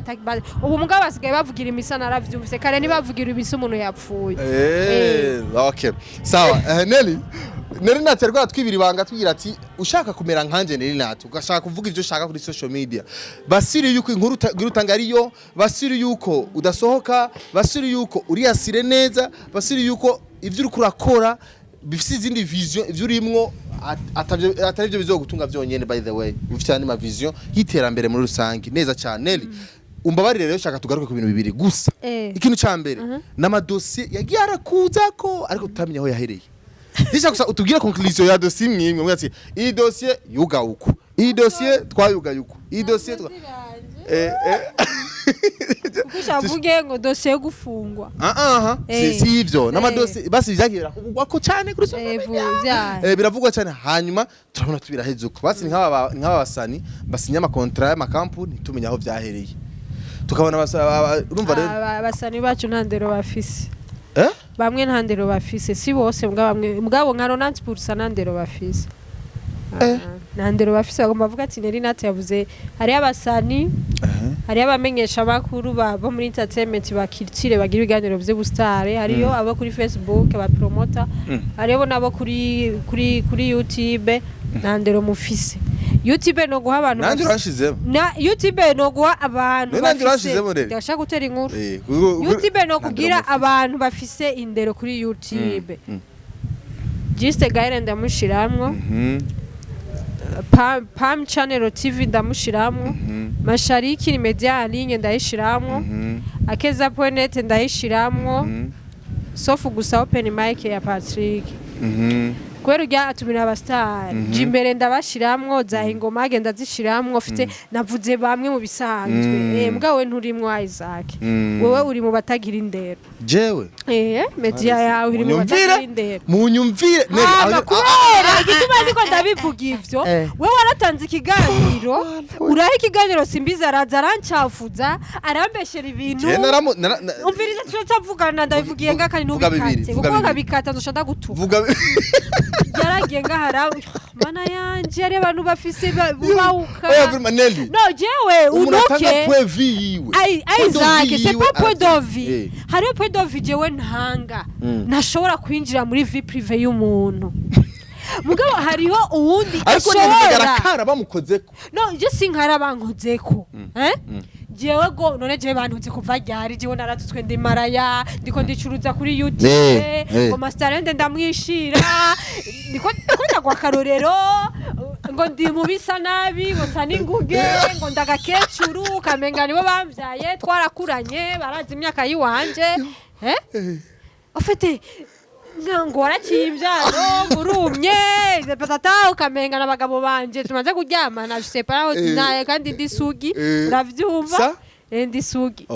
ubu mugabo basigaye bavugira imisa naravyumvise kare nibavugira imisa umuntu yapfuye okay sawa Nelly Nat rwa twibiri banga tugira ati ushaka kumera nkanje Nelly Nat ugashaka kuvuga ivyo ushaka kuri social media basiri yuko inkuru girutangariyo basiri yuko udasohoka basiri yuko uriyasire neza basiri yuko ivyo uri kurakora bifise izindi vision ivyo urimwo atari byo bizogutunga byonyene by the way ufite andi ma vision y'iterambere muri rusange neza cyane Nelly umbabarire rero shaka tugaruke ku bintu bibiri gusa ikintu ca mbere n'amadosiye yagiye arakuza ko ariko tutamenya aho yahereye Nisha gusa utubwire conclusion ya dossier mwimwe mwati iyi dossier yuga uko iyi dossier twayuga yuko iyi dossier Kushavuge ngo dossier yo gufungwa si ivyo n'amadossier basi byagira wako cyane kuri so biravugwa cyane hanyuma turabona tubiraheze uko basi nk'aba basani basinya ama contrat y'ama company tumenya aho byahereye tukabona urumva rero abasani bacu ntandero bafise bamwe ntandero bafise si bose mugabo nka 90% ntandero bafise ntandero bafise bagomba bavuga ati Nelly Nat yavuze hari abasani hari abamenyesha amakuru bo muri entertainment bakirikire bagira ibiganiro by'ubustare hariyo abo kuri Facebook ba promoter hariyo nabo kuri YouTube ntandero mufise YouTube no guha abantu na YouTube no guha abantu bafise ndashaka gutera inkuru YouTube no kugira abantu bafise indero kuri YouTube just gaire ndamushiramwo Pam Channel TV ndamushiramwo Mashariki ni media ligne ndayishiramwo akeza.net ndayishiramwo sofu gusa open mic ya Patrick kwero rya atumira abastar jimbere ndabashiramwo za ingoma agenda zishiramwo ufite navuze bamwe mu bisanzwe mbwawe nturimwo Isaac wewe uri mu batagira indero jewe media yawe uri mu batagira indero munyumvire kubera igituma ndiko ndabivuga ivyo wewe waratanze ikiganiro uraho ikiganiro simbiza araza arancafuza arambeshera ibintu umviriza turavugana ndabivugiye ngakani n'ubikate kuko bikata ndoshanda gutuka yaragiye ngahara mana yanje ari abantu bafise bubauka no jewe unoke Isaac c'est pas point d'envie hari point d'envie jewe ntanga nashobora kwinjira muri vie privée y'umuntu mugabo hariho uwundi ashobora kara bamukozeko no je sinkara bankozeko jewe go none je bantuze kuva ryari jewe naratutswe ndi maraya ndiko ndicuruza kuri YouTube ngo masterende ndamwishira ndiko ndagwa karorero ngo ndi mubisa nabi ngo sani nguge ngo ndagakecuru kamenga nibo bamvyaye twarakuranye barazi imyaka yiwanje ofete ngo warakivyaro murumye patata ukamenga nabagabo banje tumaze kuryamana je sais pas naye kandi ndisugi uravyumva ndisugi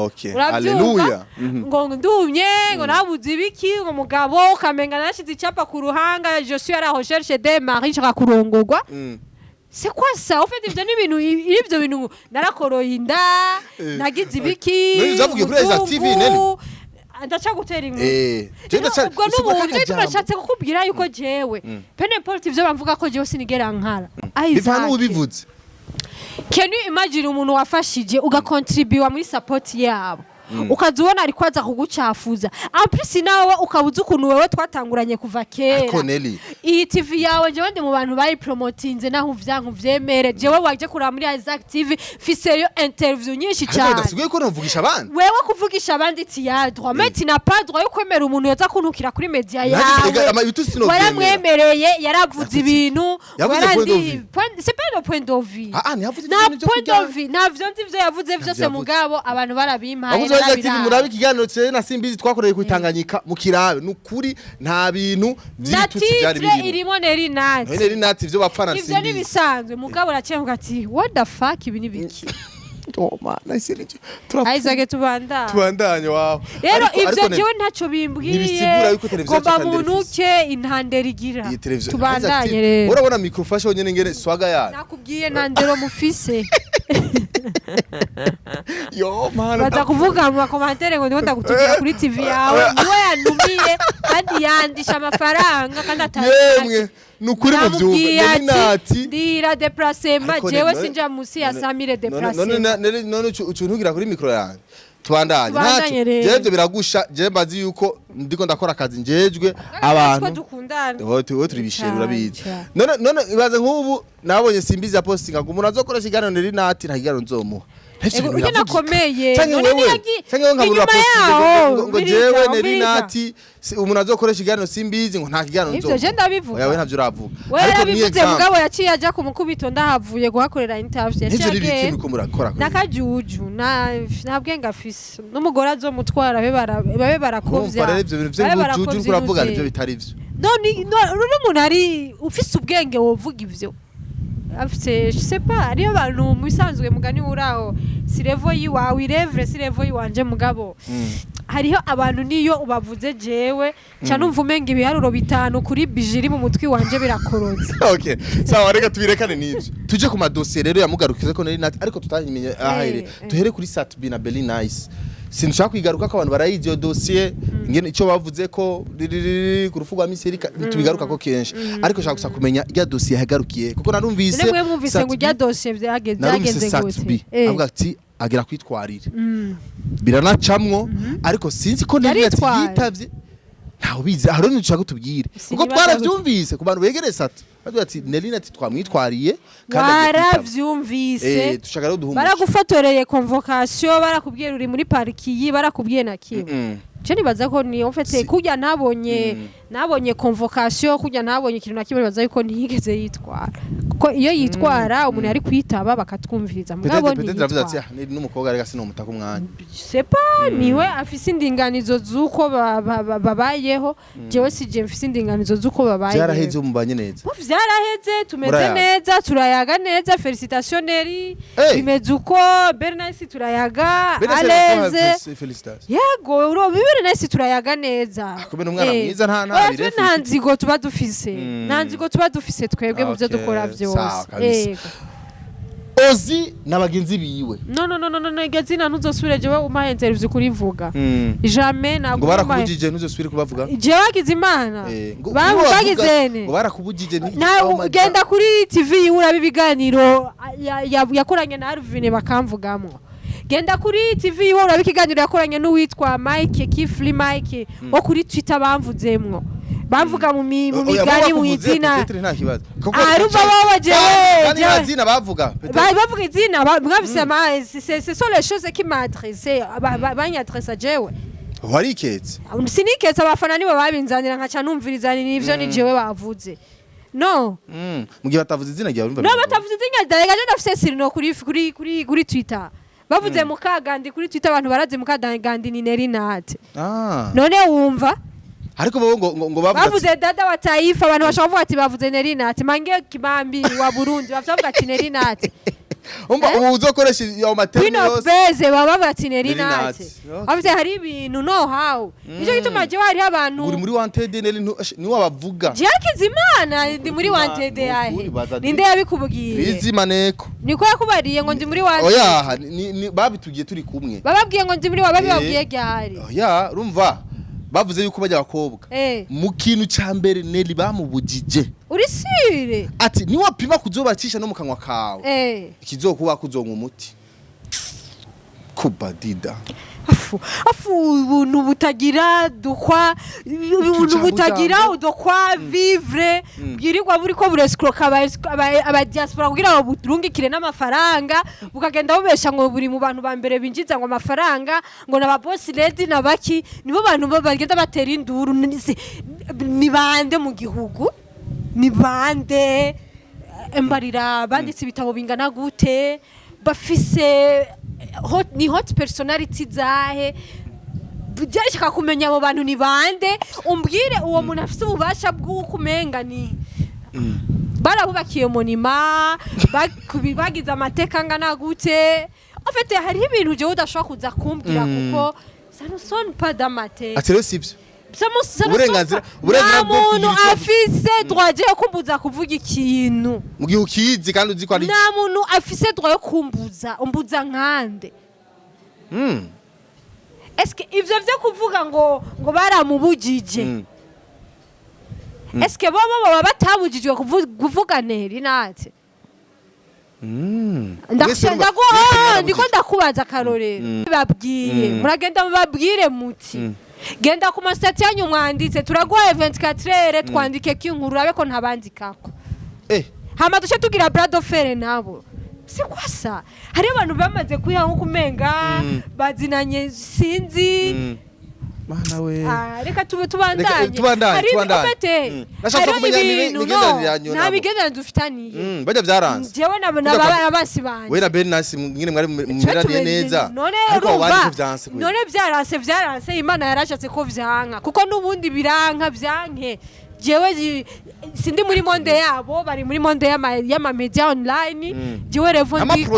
haleluya ngo ndumye ngo nabuze ibiki ngo mugabo ukamenga nashize icapa ku ruhanga je suis à la recherche de mari je rakurongorwa c'est quoi ça? En fait, ivyo ni ibintu ivyo bintu narakoroye inda nagize ibiki uzavuge kuri za TV nene ndacha gutera inkuru ubwo n'ubundi turashatse kukubwira yuko jewe pene porte ivyo bamvuga ko jewe sinigera nkara bivana ubivuze can you imagine umuntu wafashije ugacontribute muri support yabo ukazubona ari kwaza kugucafuza amplisi nawe ukabuza ukuntu wewe twatanguranye kuva kera iyi TV yawe jewe ndi mu bantu bayi promotinze naho uvyanku vyemere jewe waje kura muri Isaac TV fiseyo interview nyinshi cyane ndasigaye ko navugisha abandi wewe kuvugisha abandi ti ya droit mais tu n'as pas droit yo kwemera umuntu yoza kuntukira kuri media yawe waramwemereye yaravuze ibintu warandi c'est pas le point de vue navyo ndivyo yavuze vyose mugabo abantu barabimpaye TV murabe ikiganiro cye na Simbizi twakoreye kwitanganyika mu kirabe nukuri nta bintu byitutse byari birimo irimo Nelly Nat Nelly Nat ivyo bapfana Simbizi ivyo ni bisanzwe mugabo racenga ati what the fuck ibi ni biki naisirije Isaac tubandanye wawe rero ivyo jewe ntaco bimbwiye ngomba munuke intandero igira tubandanye rero urabona microphone nyene ngene swaga yayo nakubwiye ntandero mufise yo mana batakuvuga mu commentaire ngo ndonda gutukira kuri TV yawe niwe yanumiye kandi yandisha amafaranga kandi atayemwe nukuri mu vyuga Nati ndira déplacement jewe sinja musi ya Samire déplacement none ucuntugira kuri micro yanjye tubandanye jeje biragusha je bazi yuko ndiko ndakora akazi njejwe abantu wowe turi bisherura bizi none ibaze nk'ubu nabonye Simbizi ya postinga ngo umuntu azokoresha iganiro Nelly Nat nta kiganiro nzomuha uje nakomeye cyangwa nkabura post ngo jewe Nelly Nat umuntu azokoresha igano simbizi ngo nta kigano nzo. Ivyo je ndabivuga. Yawe ntavyo uravuga. Ariko nibivuze mugabo yaciye aja kumukubito ndahavuye guhakorera interview yaciye murakora. Nakajuju ntabwe ngafise n'umugore azomutwara babe barakovya. Babe barajuju kuravuga ivyo bitari ivyo. Umuntu ari ufise ubwenge wovuga ivyo. Afite je sais pas ariyo bantu musanzwe mugani uraho si level yiwawe irevre si level yiwanje mugabo hariho abantu niyo ubavuze jewe cyane umva umenga ibiharuro bitanu kuri bijiri mu mutwi wanje birakoroze. Okay sawa reka tubirekane nivyo tuje ku madosiye rero yamugarukize ko Nelly Nat ariko tutamenye ahere tuhere kuri Satbi na Belly Nice sinshaka kwigaruka ko abantu barayizi yo dossier ngene ico bavuze ko ku rufu rwa miseri tubigaruka ko kenshi ariko shaka gusa kumenya irya dossier yagarukiye kuko narumvise nemwe mwumvise ngo irya dossier byageze gute avuga ati agera kwitwarira biranacamwo ariko sinzi ko Nelly Nat yitavye ntaho bizi aho rero nshaka tubwire kuko twaravyumvise ku bantu begereye Sat bavuga ati Nelly Nat twamwitwariye kandi baravyumvise tushaka rero duhumura baragufotoreye convocation barakubwiye uri muri pariki barakubwiye na kimwe je nibaza ko ni ofete kujya nabonye convocation kujya nabonye ikintu na kimwe nibaza yuko ntiyigeze yitwara kuko iyo yitwara umuntu yari kwitaba bakatwumviriza mugabo ni n'umukobwa rega sinomutaka umwanya c'est pas niwe afise indinganizo zuko babayeho jewe sije mfise indinganizo zuko babayeho byaraheze umubanye neza vyaraheze tumeze neza turayaga neza felicitation Nelly bimeze uko Bernice turayaga aleze yego uro Bernice turayaga neza kubera umwana mwiza nta nzigo tuba dufise nta nzigo tuba dufise twebwe mu byo dukora byose Ozi nabagenzi biwe no igazina ntuzosubire jewe umaye interview kurivuga jamais ngo barakubujije ntuzosubire kubavuga jewe wagize imana bagizene ngo barakubujije genda kuri TV uraba ibiganiro yakoranye na Alvin bakamvugamo genda kuri TV uraba ikiganiro yakoranye n'uwitwa Mike Kifli Mike wo kuri Twitter bamvuzemwo bavuga mu migani mu izina arumva babajewe izina bavuga izina mwavise c'est sont les choses qui m'adressaient banyatressa jewe wariketse siniketse abafana nibo babinzanira nkaca numvirizana nivyo ni jewe bavuze no mugihe batavuze izina ryawe no batavuze izina ryawe gaje ndafise sirino kuri Twitter bavuze mukagandi kuri Twitter abantu baraze mukagandi ni Nelly Nat none wumva ariko ngo bavuze dada wa taifa abantu bashavuga ati bavuze Nelly Nat mange kibambi wa Burundi bavuga ati Nelly Nat uzokoresha yo materi yose beze baba ati Nelly Nat bavuze hari ibintu no how icyo gituma je hari abantu uri muri wanted Nelly ni wabavuga Jakize Imana ndi muri wanted yahe ninde yabikubwiye bizimaneko niko yakubariye ngo ndi muri wanted oya babitugiye turi kumwe bababwiye ngo ndi muri bababwiye ryahari oya urumva bavuze yuko bajya bakobwa mu kintu ca mbere Nelly bamubujije uri sire ati ni wapima kuzobacisha no mu kanwa kawe ikizokuba kuzonga umuti kubadida afu ubuntu butagira dukwa ubuntu butagira udokwa vivre byirirwa buri ko burescroka aba diaspora kugira ngo burungikire n'amafaranga bukagenda bubesha ngo buri mu bantu ba mbere binjiza ngo amafaranga ngo naba boss lady nabaki nibo bantu bagenda batera induru ni bande mu gihugu ni bande embarira banditse ibitabo bingana gute bafise ni hot personality zahe byashaka kumenya abo bantu ni bande umbwire uwo muntu afite ububasha bw'ukumenga ni barabubakiye monima bagize amateka ngana gute afite hari ibintu je udashaka kuza kumbwira kuko ça ne sonne pas dans ma tête atero sibyo uburenganzira muntu afise droit yo kumbuza kuvuga ikintu mu gihe ukizi kandi uzi ko ari nta muntu afise droit yo umbuza nkande Eske ivyo vyo kuvuga ngo baramubujije Eske bo baba batabujijwe kuvuga Nelly Nat ndiko ndakubaza karorero babwiye muragenda mubabwire muti genda ku masitati yanyu mwanditse turaguhaye 24 twandike kinkuru abe ko ntabandikako hama duce tugira brado fere nabo si kwasa hari abantu bamaze kwiha nko kumenga bazinanye sinzi mana we reka tubandanye hari ofete nashaka kumenya imigenderanire yanyu nta migenderanire dufitaniye bajya byaranze jewe n'abasi banje we na Bernasi mwine mwari mumeraniye neza ariko wari byanse none byaranse Imana yarashatse ko vyanka kuko nubundi biranka vyanke jewe sindi muri monde yabo bari muri monde y'ama media online jewe revo ndiko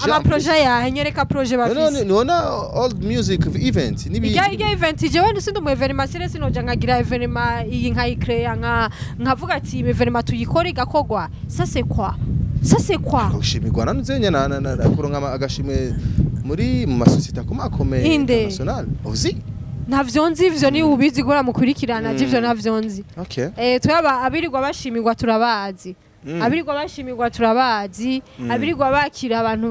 ama projet ya nyereka projet bafise none old music event nibi ya event jewe sindi mu evenement sire noja nkagira evenement iyi nkayicrea nkavuga ati evenement tuyikora igakogwa ça c'est quoi ushimirwa nanuzenya na kuronka agashimwe muri mu masosiyete akomakomeye international uzi ntavyo nzi ivyo ni ubizi gora mukurikirana ivyo ntavyo nzi twaba abirirwa bashimirwa turabazi abirirwa bakira abantu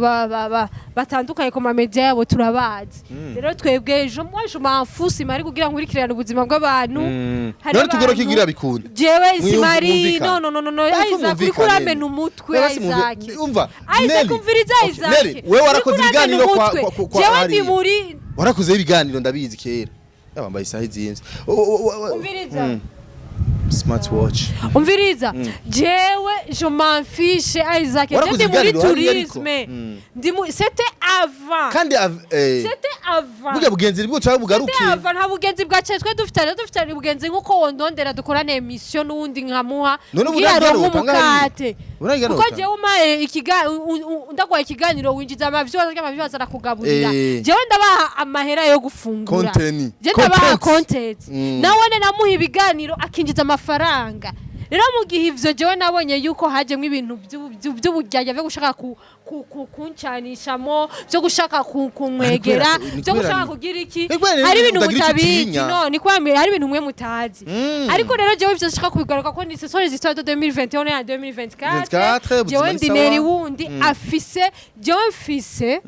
batandukanye ku mamedia yabo turabazi rero twebwe je m'enfusi mari kugira ngo urikirana ubuzima bw'abantu hari tugoro kigira bikunda jewe simari no Isaac uri kuramena umutwe Isaac umva Isaac umviriza Isaac wewe warakoze ibiganiro kwa jewe ndi muri warakoze ibiganiro ndabizi kera yabambaye isaha izinze umviriza smartwatch umviriza jewe je m'en fiche Isaac ndi muri tourisme c'était avant kandi c'était avant burya bugenzi bwo cyangwa bugaruke c'était avant nta bugenzi bwacu twe dufitanye bugenzi nkuko wondondera dukorana emission nundi nkamuha ngiro nk'umukate kuko jewe umaye ndakwa ikiganiro winjiza amavyo arakugaburira jewe ndabaha amahera yo gufungura je ndabaha content nawone namuha ibiganiro akinjiza amafaranga rero mu gihe ivyo jewe nabonye yuko hajemwe ibintu by'ubujyajya byo gushaka kuncanishamo byo gushaka kumwegera byo gushaka kugira iki hari ibintu mutabizi ni kwambira hari ibintu mwe mutazi ariko rero jewe ivyo shaka kubigaruka ko ni session z'histoire de 2021 et 2024 jewe ndineri wundi afise jewe mfise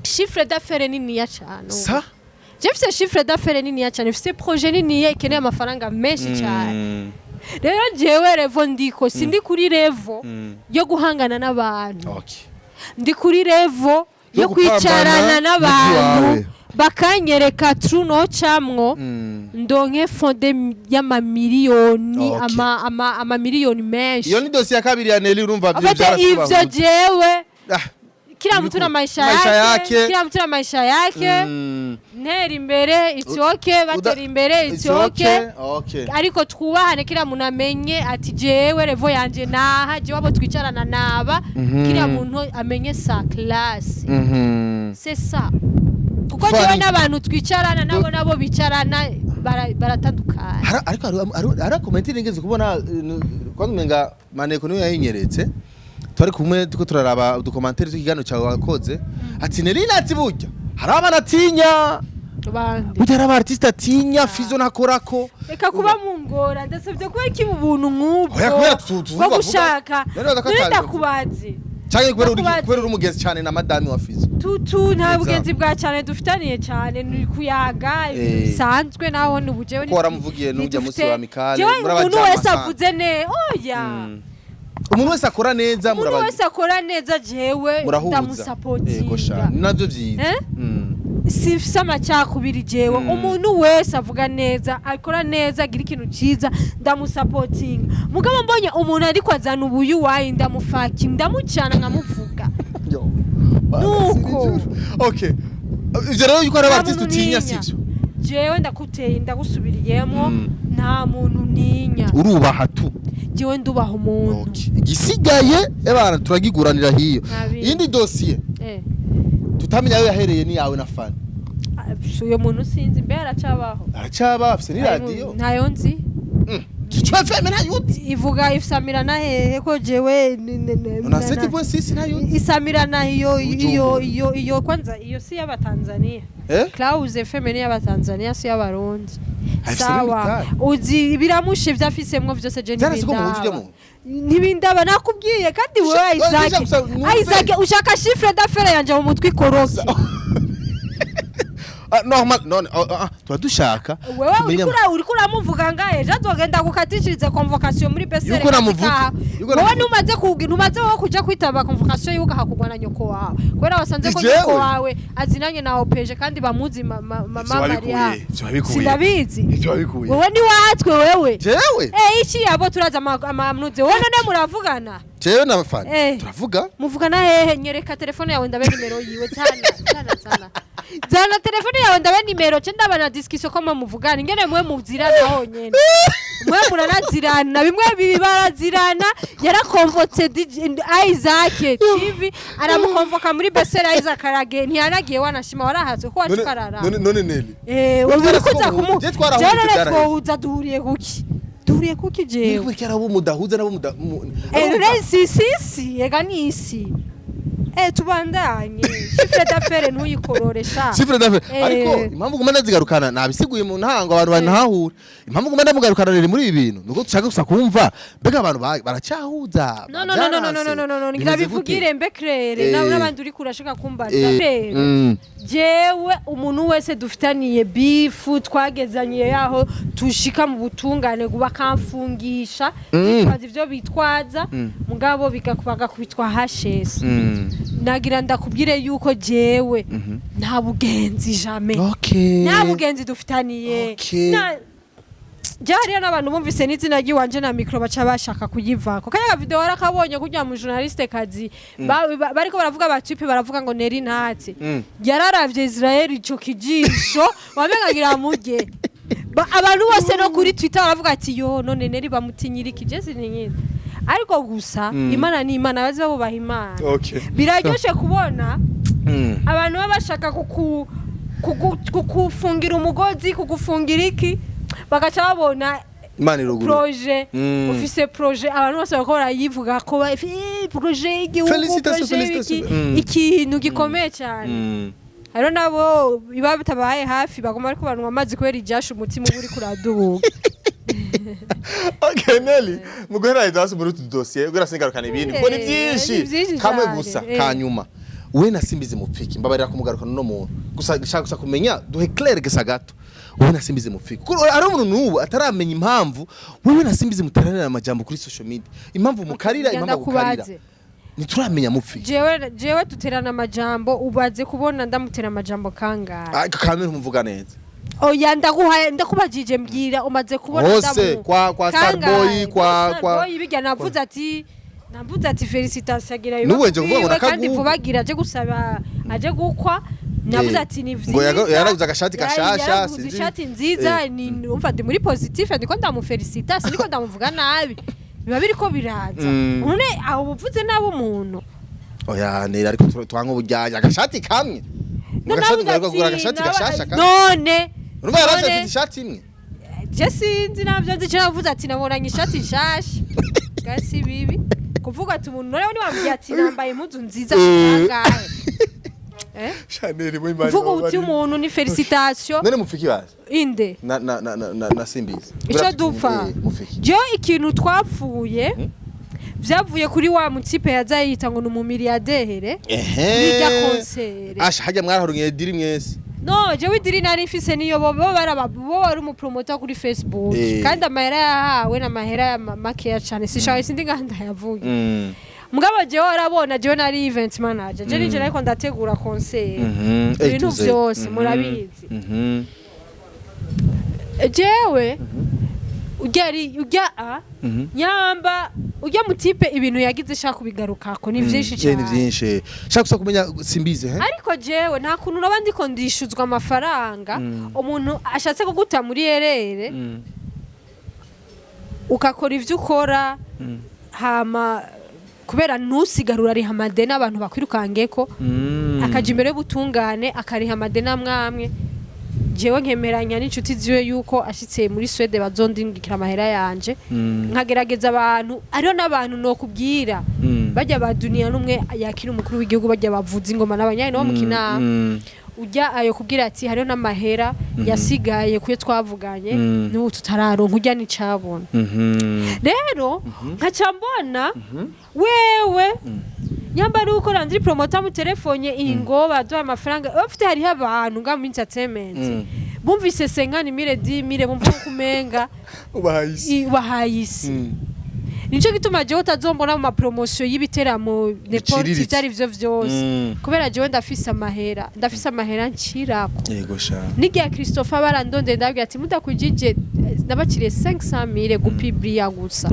chiffre d'affaires nini ya cyane jewe mfise chiffre d'affaires nini ya cyane mfise projet nini ikeneye amafaranga menshi cyane rero jewe revo ndiko sindi kuri revo yo guhangana n'abantu ndi kuri revo yo kwicarana n'abantu bakanyereka true no camwo ndonke fonde y'amamiliyoni ama miliyoni menshi iyo ni dossier ya kabiri ya Nelly urumva ivyo jewe kila mtu na maisha yake ntera imbere ityoke batera imbere ityoke ariko twubahane kila muntu amenye ati jewe revo yanje naha je wabo twicarana naba kila muntu amenye sa classe c'est ça kuko jewe n'abantu twicarana nabo bicarana baratandukana ariko comment nigeze kubona kwazumenga maneko niyo yahinyeretse twari kumwe tuko turaraba udukomantere tukigano cyawe wakoze ati Nelly Nat burya hari abana atinya burya hari abartiste atinya fizo nakorako reka kuba mu ngora ndasabye ko iki mu buntu nk'ubwo gushaka nenda kubazi cyane kubera umugenzi cyane na madame wa fizo nta bugenzi bwa cyane dufitaniye cyane ni kuyaga bisanzwe naho nubujewe ni ko waramuvugiye n'ujya musi wa Mikale umuntu wese avuze ne oya umuntu wese akora neza umuntu wese akora neza jewe ndamusapotinga navyo byiza si sama cyakubiri jewe umuntu wese avuga neza akora neza agira ikintu cyiza ndamusapotinga mugabo mbonye umuntu ari kwazana ubuyu wayi ndamufaki ndamucana nkamuvuga nuko okay ivyo rero yuko ari artiste utinya sivyo jewe ndakuteye ndagusubiriyemo nta muntu ninya urubaha tu jewe ndubaha umuntu igisigaye ebana turagiguranira hiyo indi dossier tutamenya ayo yahereye ni yawe na fan uyo muntu sinzi mbe aracaba afise ni radio ntayo nzi Twafeme na yuti ivuga ifamirana hehe ko jewe na 7.6 na yuti isamirana iyo kwanza iyo si yaba Tanzania Clause femeni yaba Tanzania si yaba Burundi sawa uzi biramushe vyafisemwo vyose je ntibindaba nakubwiye kandi wewe Isaac ushaka chiffre d'affaires yanje mu mutwe ikoroki normal none tuba dushaka wewe uriko uramuvuga ngahe azogenda gukatishiriza convocation muri besere yuko namuvuga wowe numaze wowe kuja kwitaba convocation yuko hakugwa na nyoko wawe kwera wasanze ko nyoko wawe azinanye na opeje kandi bamuzi mama Maria sinabizi wowe ni watwe wewe jewe iki yabo turaza amamnuze wowe none muravugana jewe n'abafana turavuga muvugana hehe nyereka telefone yawe ndabe nimero yiwe zana telefone yawe ndabe nimero cyo ndabana discussion ko muvugana ingene mwe muzirana honyene mwe muranazirana bimwe bibarazirana yarakonvotse Isaac TV aramukonvoka muri besera Isaac arage ntiyanagiye wanashima warahatswe ko wacukarara none Nelly uri kuza kumu jana twoza duhuriye kuki jewe niwe cyarabo mudahuza nabo sisi ega nisi tubandanye chiffre d'affaires ntuyikororesha chiffre d'affaires ariko impamvu gumana zigarukana nabisiguye mu ntango abantu banahura impamvu gumana mugarukana rero muri ibi bintu nuko dushaka gusa kumva mbega abantu baracyahuza no ngirabivugire mbekrere nawe nabandi uri kurashaka kumbaza rero jewe umuntu wese dufitaniye bifu twagezanye yaho tushika mu butungane bakamfungisha bitwaza ivyo bitwaza mugabo bikakubaga kubitwa hashese nagira ndakubwire yuko jewe nta bugenzi jamais nta bugenzi dufitaniye Jari n'abantu bumvise n'izina ry'iwanje na micro baca bashaka kuyivako kanya video warakabonye kujya mu journaliste kazi bariko baravuga batipe baravuga ngo Nelly Nat yararavye Israel ico kijisho wamengagira mujye abantu bose no kuri Twitter baravuga ati yo none Nelly bamutinyiriki Jesse nyine ariko gusa imana ni imana bazi babubaha imana biraryoshe kubona abantu babashaka kukufungira umugozi kugufungira iki bagaca babona projet office projet abantu bose bakora yivuga ko projet igihugu ikintu gikomeye cyane haro nabo biba bitabaye hafi bagoma ariko abantu bamazi kwera ijasho umutima uri kuradubuka Okay Nelly muguhereza hasi muri dossier ugera singarukana ibindi ngo ni byinshi kamwe gusa kanyuma we nasimbize mupfiki mbabarira kumugarukana no muntu gusa gushaka kumenya duhe clair gesa gato we nasimbize mupfiki kuko ari umuntu nubu ataramenya impamvu we nasimbize muteranira amajambo kuri social media impamvu mukarira impamvu mukarira nituramenya mupfiki jewe tuterana amajambo ubaze kubona ndamutera amajambo kangahe kandi numuvuga neza oya ndakubajije mbwira umaze kubona hose kwa Starboy kwa bijya navuze ati felicitation agira nuwenje kuvuga ngo kandi vubagira aje gusaba aje gukwa navuze ati ni vyiza ngo yaraguze agashati gashasha sinzi ishati nziza ni umva ndi muri positive ndiko ndamufelicitation ndiko ndamuvuga nabi biba biriko biraza none aho buvuze nabo umuntu oya nera ariko twanka ubujyanye agashati kamwe agashati gashasha none urumva yaraje ishati imwe je sinzi navyo nzi cyavuze ati nabonanye ishati nshasha gasi bibi kuvuga ati umuntu none wambye ati nambaye impuzu nziza kangahe Chanel mu imana vuga uti umuntu ni felicitation none mufiki bazi inde na simbizi ico dupfa je ikintu twapfuye vyavuye kuri wa mutipe yazayita ngo numumilliardaire bijya concert asha hajya mwarahorunye diri mwese no je widiri nari mfise niyo bo bari mu promoter kuri Facebook kandi amahera yahawe na mahera ya makeya cyane sishawe sindi nganda yavuye mugabo je warabona je nari event manager je nije ariko ndategura concert ibintu byose murabizi jewe ujya nyamba ujya mutipe ibintu yagize shaka kubigarukako ni vyinshi cyane ni vyinshi shaka gusa kumenya simbize ariko jewe nta kuntu nabandi ko ndishuzwa amafaranga umuntu ashatse kuguta muri erere ukakora ivyo ukora hama kubera ntusigarura ari hamadena abantu bakwirukangeko akaje imbere y'ubutungane akariha amadena mwamwe jewe nkemeranya n'inshuti ziwe yuko ashitse muri Swede bazondingikira amahera yanje nkagerageza abantu ariyo n'abantu no kubwira bajya ba dunia numwe yakira umukuru w'igihugu bajya bavuza ingoma n'abanyane no mukina ujya ayo kubwira ati hariyo n'amahera yasigaye kuyo twavuganye n'ubu tutararonka ujya n'icabona rero nkacambona wewe nyamba ari uko randiri promoter mu telefone ingo baduha amafaranga bafite hari abantu nga mu entertainment bumvise senkani mire 10 bumva kumenga ubahayisi nico gituma jewe utazombona mu promotion y'ibiteramo n'eport itari vyo vyose kubera jewe ndafise amahera ncirako yego sha nigiya Christopher barandonde ndabwira ati mudakwijije nabakiriye 500,000 gupiblia gusa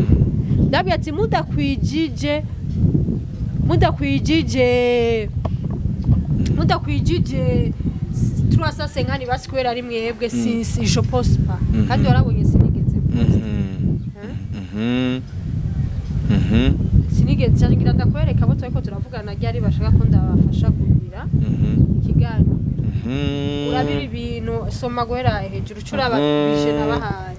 ndabwira ati mudakwijije 350 basi kwera ari mwebwe si je pense pas kandi warabonye sinigeze sinigeze cyane ngira ndakwereka abo tweko turavugana ryari bashaka ko ndabafasha kugira ikiganiro urabira ibintu soma gwera hejuru curaba bishe nabahaye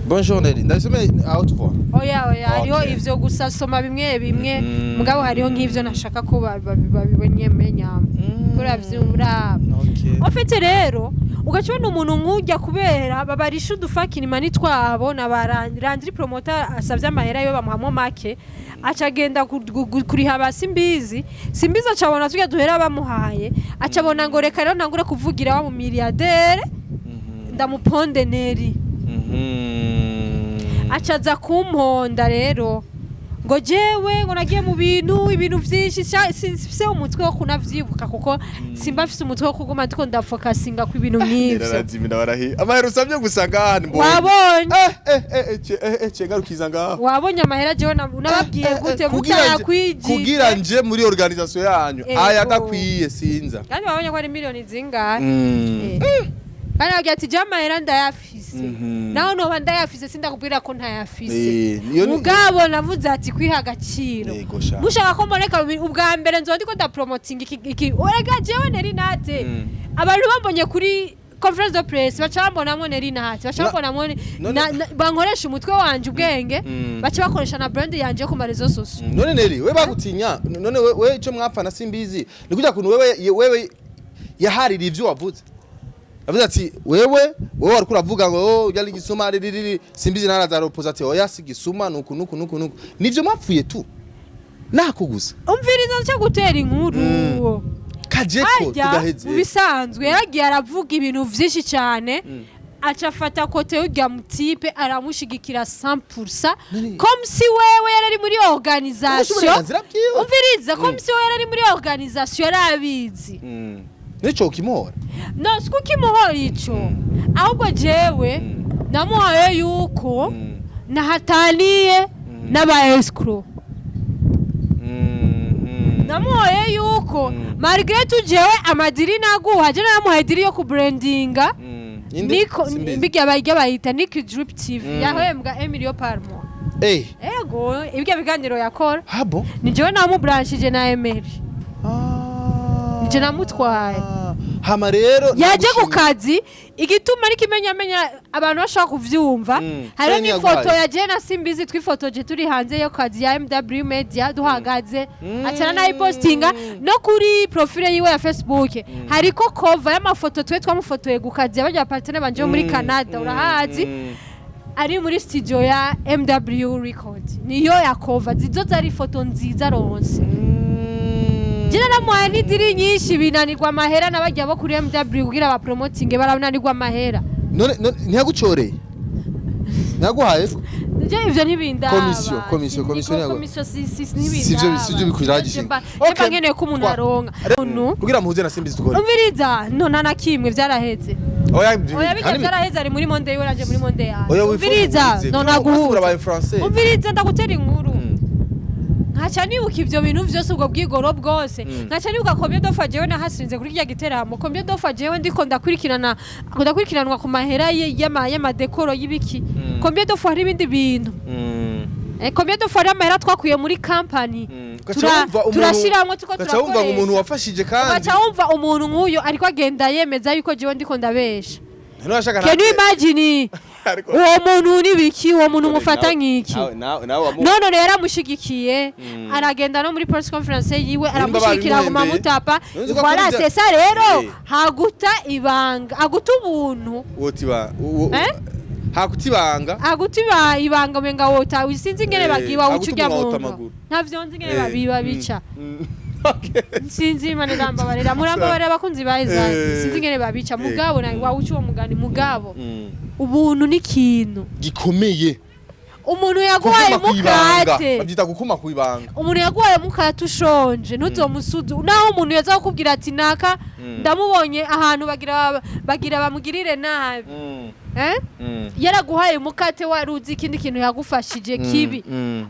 Bonjour Nelly, ndasome out for. Oya hariho ivyo gusa soma bimwe mugabo hariho nk'ivyo nashaka ko babibonye menya kuri avyura. Ofite rero ugacibona umuntu nkujya kubera babarisha udufakini mani twabo na barandiri promoter asavye amahera yo bamuhamwe make acagenda kuriha abasimbizi acabona tujya duhera bamuhaye acabona ngo reka rero nangure kuvugira wa mu milliardaire ndamuponde Nelly acaza kumponda rero ngo jewe ngo nagiye mu ibintu vyinshi se umutwe wo kunavyibuka kuko simba afise umutwe wo kuguma ndiko ndafokasinga ku ibintu nk'ivyo narazimina barahi amahera usabye gusanga hano mbonye wabonye ngarukiza ngaho wabonye amahera jewe nababwiye gute mutayakwiji kugira nje muri organisation yanyu aya gakwiye sinza kandi wabonye ko ari miliyoni zingahe Kana agira ati jamahera ndayafise naho no ndayafise sindakubwira ko ntayafise mugabo navuze ati kwiha agaciro mushaka ko mboneka ubwa mbere nzo ndiko da promoting iki orega jewe Nelly Nat abantu bambonye kuri conference de presse bacambonamwe Nelly Nat bacambonamwe bankoresha umutwe wanje ubwenge bace bakoresha na brand yanje ku marezo soso none Nelly we bagutinya none we ico mwapfana simbizi nikuja kuntu wewe yaharira ivyo wavuze avuze ati wewe wari kuravuga ngo yali gisuma riri simbizi naraza opposite oya sigisuma nuku nivyo mapfuye tu nakugusa umviriza cyo gutera inkuru kajeko tugaheze bisanzwe yagiye aravuga ibintu vyinshi cyane acafata kote ujya mutipe aramushigikira 100% comme si wewe yarari muri organisation umviriza comme si wewe yarari muri organisation yarabizi nico kimora no sikukimohora ico ahubwo jewe namuhaye yuko nahataniye n'aba escrow namuhaye yuko malgré tout jewe amadiri naguha je namuhaye diri yo ku brandinga niko mbige bayita Nick Drip TV yahembwa 1 million par mois ego ibyo biganiro yakora habo ni jewe namubranchije na Emery je namutwaye hama rero yaje ku kazi igituma ari kimenya abantu bashaka kuvyumva hari n'ifoto ya Jena Simbizi twifotoje turi hanze yo kazi ya MW Media duhagaze acana na postinga no kuri profile yiwe ya Facebook hariko cover y'amafoto twe twamufotoye gukazi y'abajya partenaire banje muri Canada urahazi ari muri studio ya MW Record niyo ya cover zizo zari foto nziza ronse Jina na mwani diri nyinshi binanirwa amahera nabajya bo kuri MW kugira ba promoting barananirwa amahera none ntiyagucoreye naguhaye je ivyo ntibinda komisiyo yago sivyo bikuragisha okay ngene ko umuntu aronka kugira muhuze na Simbizi tukore umviriza nona nakimwe byaraheze oya byaraheze ari muri monde yiwe raje muri monde yawe umviriza nona guhura umviriza ndagutera inkuru nkaca nibuka ivyo bintu vyose ubwo bwigoro bwose nkaca nibuka combien de fois jewe nahasinze kuri kirya giteramo combien de fois jewe ndiko ndakurikiranwa ku mahera y'ama dekoro y'ibiki combien de fois hari ibindi bintu combien de fois amahera twakuye muri company turashiramwe tuko turakora umuntu wafashije kandi nkaca wumva umuntu nk'uyo ariko agenda yemeza yuko jewe ndiko ndabesha can you imagine uwo muntu nibiki uwo muntu mufata nk'iki none yaramushigikiye aragenda no muri press conference yiwe aramushikira ku mamutapa voilà c'est ça rero haguta ibanga aguta ubuntu wotiba hakutibanga ibanga menga wota wisinzi ngene bagiwa ucujya mu ntavyo nzi ngene babica sinzi mane rambabarira murambabarira abakunzi bayiza sinzi ngene babica mugabo na wacu uwo mugani mugabo ubuntu ni kintu gikomeye umuntu yaguhaye mukate babyita gukuma kuibanga umuntu yaguhaye mukate ushonje ntuzomusudu naho umuntu yaza kukubwira ati naka ndamubonye ahantu bagira bamugirire nabi yaraguhaye mukate waruzi ikindi kintu yagufashije kibi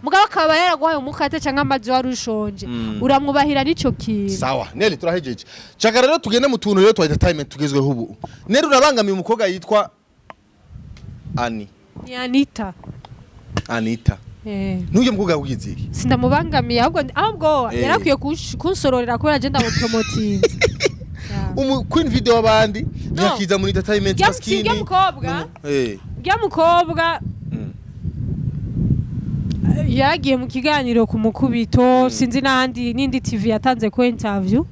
mugabo akaba yaraguhaye mukate cyangwa amazi warushonje uramwubahira nico kintu sawa Nelly turahejeje chaka rero tugende mu tuntu rero twa entertainment tugezweho ubu Nelly urabangamiye umukobwa yitwa Anita Nuje mukobwa wiziri sindamubangamiye ahubwo yarakwiye kunsororera ko agenda mu promoting Queen video abandi yakiza muri entertainment maskini Gya mukobwa yagiye mu kiganiro ku mukubito sinzi n'ahandi n'indi TV yatanze ko interview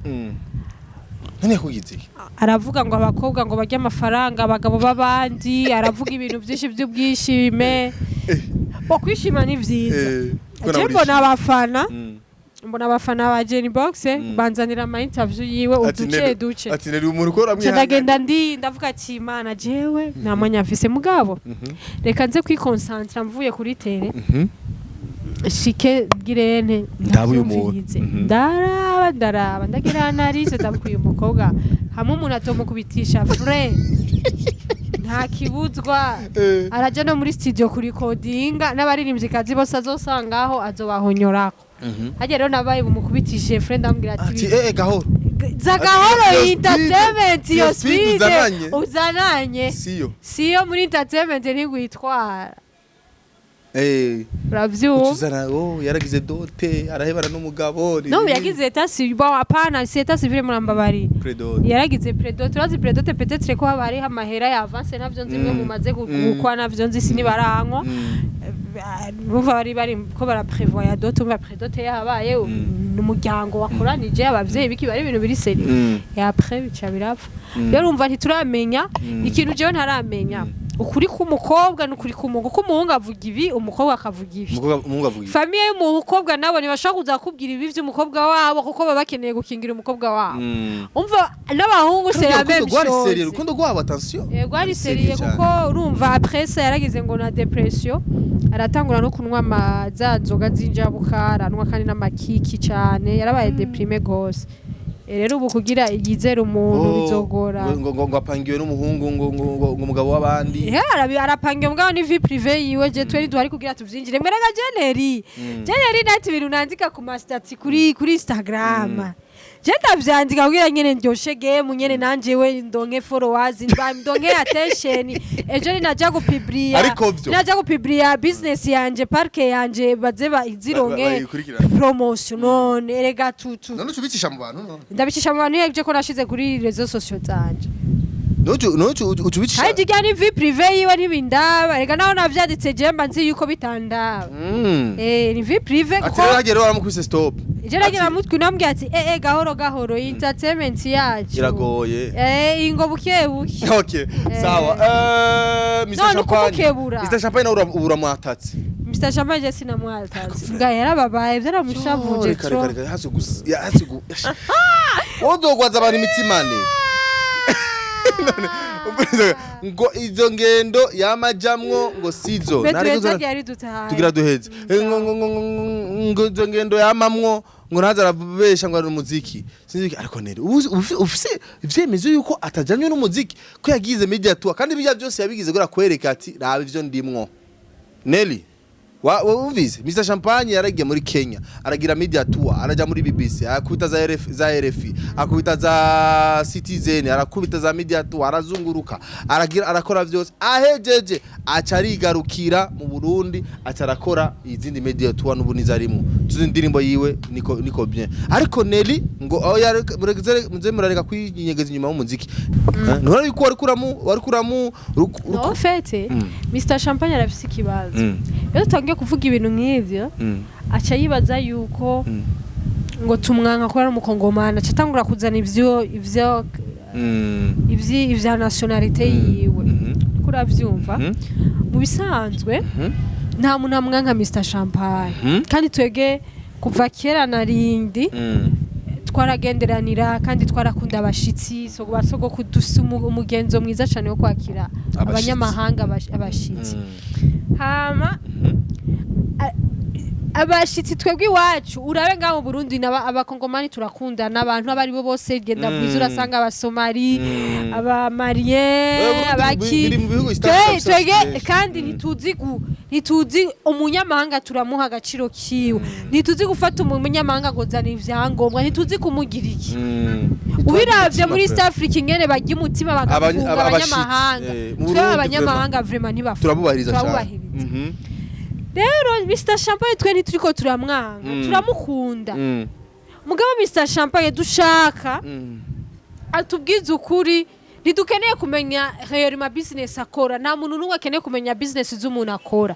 none kugize aravuga ngo abakobwa ngo barya amafaranga abagabo babandi aravuga ibintu byinshi by'ubwishime kwishima ni vyiza mbona abafana ba Jenny Box banzanira ama interview yiwe uduce ati nari umuntu ukora ndagenda ndavuga ati Imana jewe nta mwanya mfise mugabo reka nze kwikonsantra mvuye kuri tele shike girene ndabyumvize ndaraba ndagira analize ndabwiye umukobwa hamwe umuntu atomukubitisha vrai nta kibuzwa araje no muri studio kuri codinga n'abaririmbyi kazi bose azosangaho azobahonyorako haje rero nabaye bumukubitishe friend ambwira ati gahoro zagahoro entertainment yo speed uzananye siyo muri entertainment ni gwitwara Bravyo yaragize dote arahebara n'umugabo no yagize tasi apana seta civile murambabari yaragize predo turazi predo peut-être ko habari amahera ya avance navyo nzimwe mumaze gukwa navyo nzi sinibaranko bari ko bara prévoir dote umva predote yabaye n'umuryango wakoranije abavyeyi biki bari ibintu biri seri ya après bica birapfa rero umva ntituramenya ikintu jewe ntaramenya ukuri k'umukobwa n'ukuri k'umuhungu k'umuhungu avuga ibi umukobwa akavuga ibi famiye y'umukobwa nabo ntibashaka kuza kubwira ibi by'umukobwa wabo kuko baba bakeneye gukingira umukobwa wabo umva n'abahungu c'est la même chose urukundo rwabo attention rwari seriye kuko urumva après ça yaragize ngo na depression aratangura no kunwa amazazoga zinjabuka aranwa kandi n'amakiki cyane yarabaye deprimé gose rero ubu kugira igizera umuntu bizogora ngo apangiwe n'umuhungu ngo umugabo w'abandi arapangiwe mugabo ni vie privée yiwe je twari duhari kugira tuvyinjire mwerega Jenny Nat ibintu nandika ku mastati kuri Instagram Jeta vyandika kugira nyene ndyoshe game nyene nanje we ndonke followers ndonke attention ejo ni naja gupublia business yanje parke yanje bazeba izironke promotion none erega tutu none ubicisha mu bantu ndabicisha mu bantu yeje ko nashize kuri réseaux sociaux zanje nojo ubicisha haje gani vie privée yiwe ntibindaba erega naho navyanditse jemba nzi yuko bitandaba ni vie privée ko atagera baramukubise stop Jeragira mutwe nambwiye ati gahoro entertainment yacu iragoye ingo buke okay sawa Mr Champagne uramwatatse Mr Champagne je sinamwatatse mbwa yarababaye byaramushavuje tro odogwaza abantu imitimane ngo izo ngendo yamajamwo ngo sizo tugira duheze ngo izo ngendo yamamwo ngo naza arabesha ngo ari umuziki sinzi ariko nere ufise ivyemezo yuko atajanywe n'umuziki ko yagize media tour kandi bijya byose yabigize gura kwereka ati raba ivyo ndimwo Nelly Wumvise Mr Champagne yaragiye muri Kenya aragira media tour araja muri BBC akubita za RFI akubita za Citizen arakubita za media tour arazunguruka aragira arakora vyose ahejeje acarigarukira mu Burundi acarakora izindi media tour n'ubuniza arimo tuzi indirimbo yiwe niko bien ariko Nelly ngo aho muze murareka kwinyegeza inyuma y'umuziki nora yuko wari kuramu no fete Mr Champagne arafise ikibazo ngiye kuvuga ibintu nk'ivyo aca yibaza yuko ngo tumwanka ko ari umukongomana catangura kuzana ivya nationalité yiwe kuravyumva mu bisanzwe nta muntu amwanka Mr Champagne kandi twege kuva kera narindi twaragenderanira kandi twarakunda abashitsi basoko kudusa umugenzo mwiza cyane wo kwakira abanyamahanga abashitsi hama abashitsi twebwe iwacu urabe ngaho mu Burundi abakongomani turakunda n'abantu abari bo bose genda mwiza urasanga abasomali abamarien abaki twege kandi ntituzi umunyamahanga turamuha agaciro kiwe ntituzi gufata umunyamahanga gozana ivyangombwa ntituzi kumugira iki ubiravye muri East Africa ingene bagiye umutima bagafunga abanyamahanga twe abanyamahanga vraiment ntibafura turabubahiriza rero Mr Champagne twe ntituriko turamwanga turamukunda mugabo Mr Champagne dushaka atubwiza ukuri ntidukeneye kumenya ma business akora nta muntu n'umwe akeneye kumenya business z'umuntu akora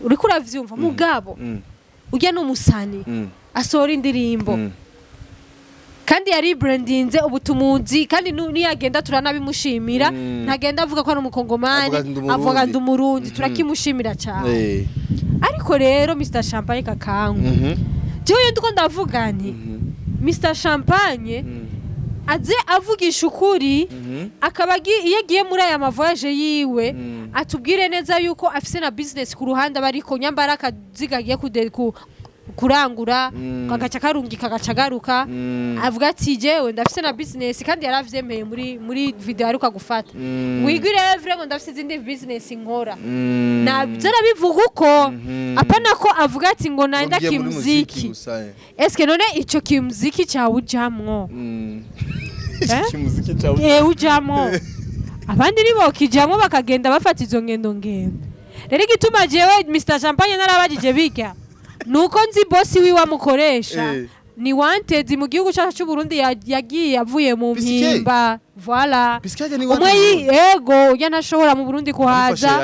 uriko uravyumva mugabo ujya n'umusani asohora indirimbo kandi yari brandinze ubutumuzi kandi niyagenda turanabimushimira ntagenda avuga ko ari umukongomani avuga ndumurundi turakimushimira cyane ariko rero Mr Champagne kakangu jewe ndiko ndavuga nti Mr Champagne aze avugisha ukuri akaba iyo agiye muri aya mavoyage yiwe atubwire neza yuko afise na business ku ruhande bariko nyambara akazigagiye kurangura kagaca karungika kagacagaruka avuga ati jewe ndafise na business kandi yaravyemeye muri video aruka gufata wigwire evre ngo ndafise izindi business nkora nabyo arabivuga uko apana ko avuga ati ngo naenda kimuziki eske none ico kimuziki cyawe ujamwo kimuziki cyawe ujamwo abandi nibo kijamwo bakagenda bafata izo ngendo rero igituma jewe Mr Champagne narabagije biga nuko nzi bosi wiwe amukoresha ni wanted mu gihugu cyacu cy'u Burundi yagiye avuye mu mpimba voilà umwe yego yanashobora mu Burundi kuhaza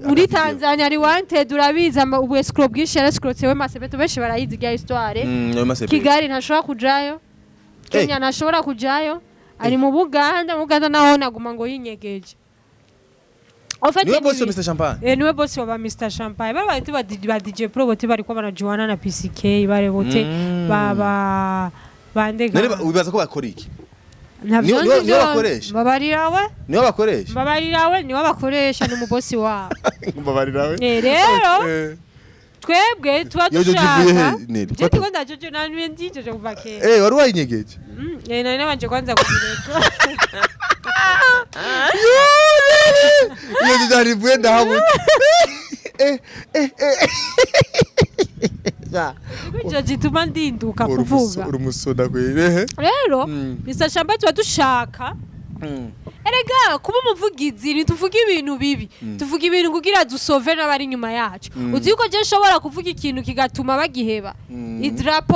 muri Tanzania ari wanted urabiza ubu escrow bwinshi yarascrotewe masebeto benshi barayizi ya histoire Kigali ntashobora kujayo Kenya ntashobora kujayo ari mu Buganda naho naguma ngo yinyegeje niwe bosi wa Mr Champagne niwe bosi wa Mr Champagne bari ba DJ Pro bote bari ko banajuana na PCK bare bote bandega nari ubibaza ko bakora iki niwe bakoresha babarirawe niwe bakoresha niwe bakoresha ni mu bosi wabo babarirawe rero twebwe tuba dushaka je ko ndajoje nanwe ndijeje kuva kera wari wayinyegeje nari nabanje kwanza kubireka iyo ndarivuye ndahabutse Kugira gituma ndinduka kuvuga urumusoda kwere rero Mr Champagne tuba dushaka erega kuba umuvugizi ntituvuga ibintu bibi tuvuga ibintu kugira dusove n'abari nyuma yacu uzi ko je nshobora kuvuga ikintu kigatuma bagiheba idrapo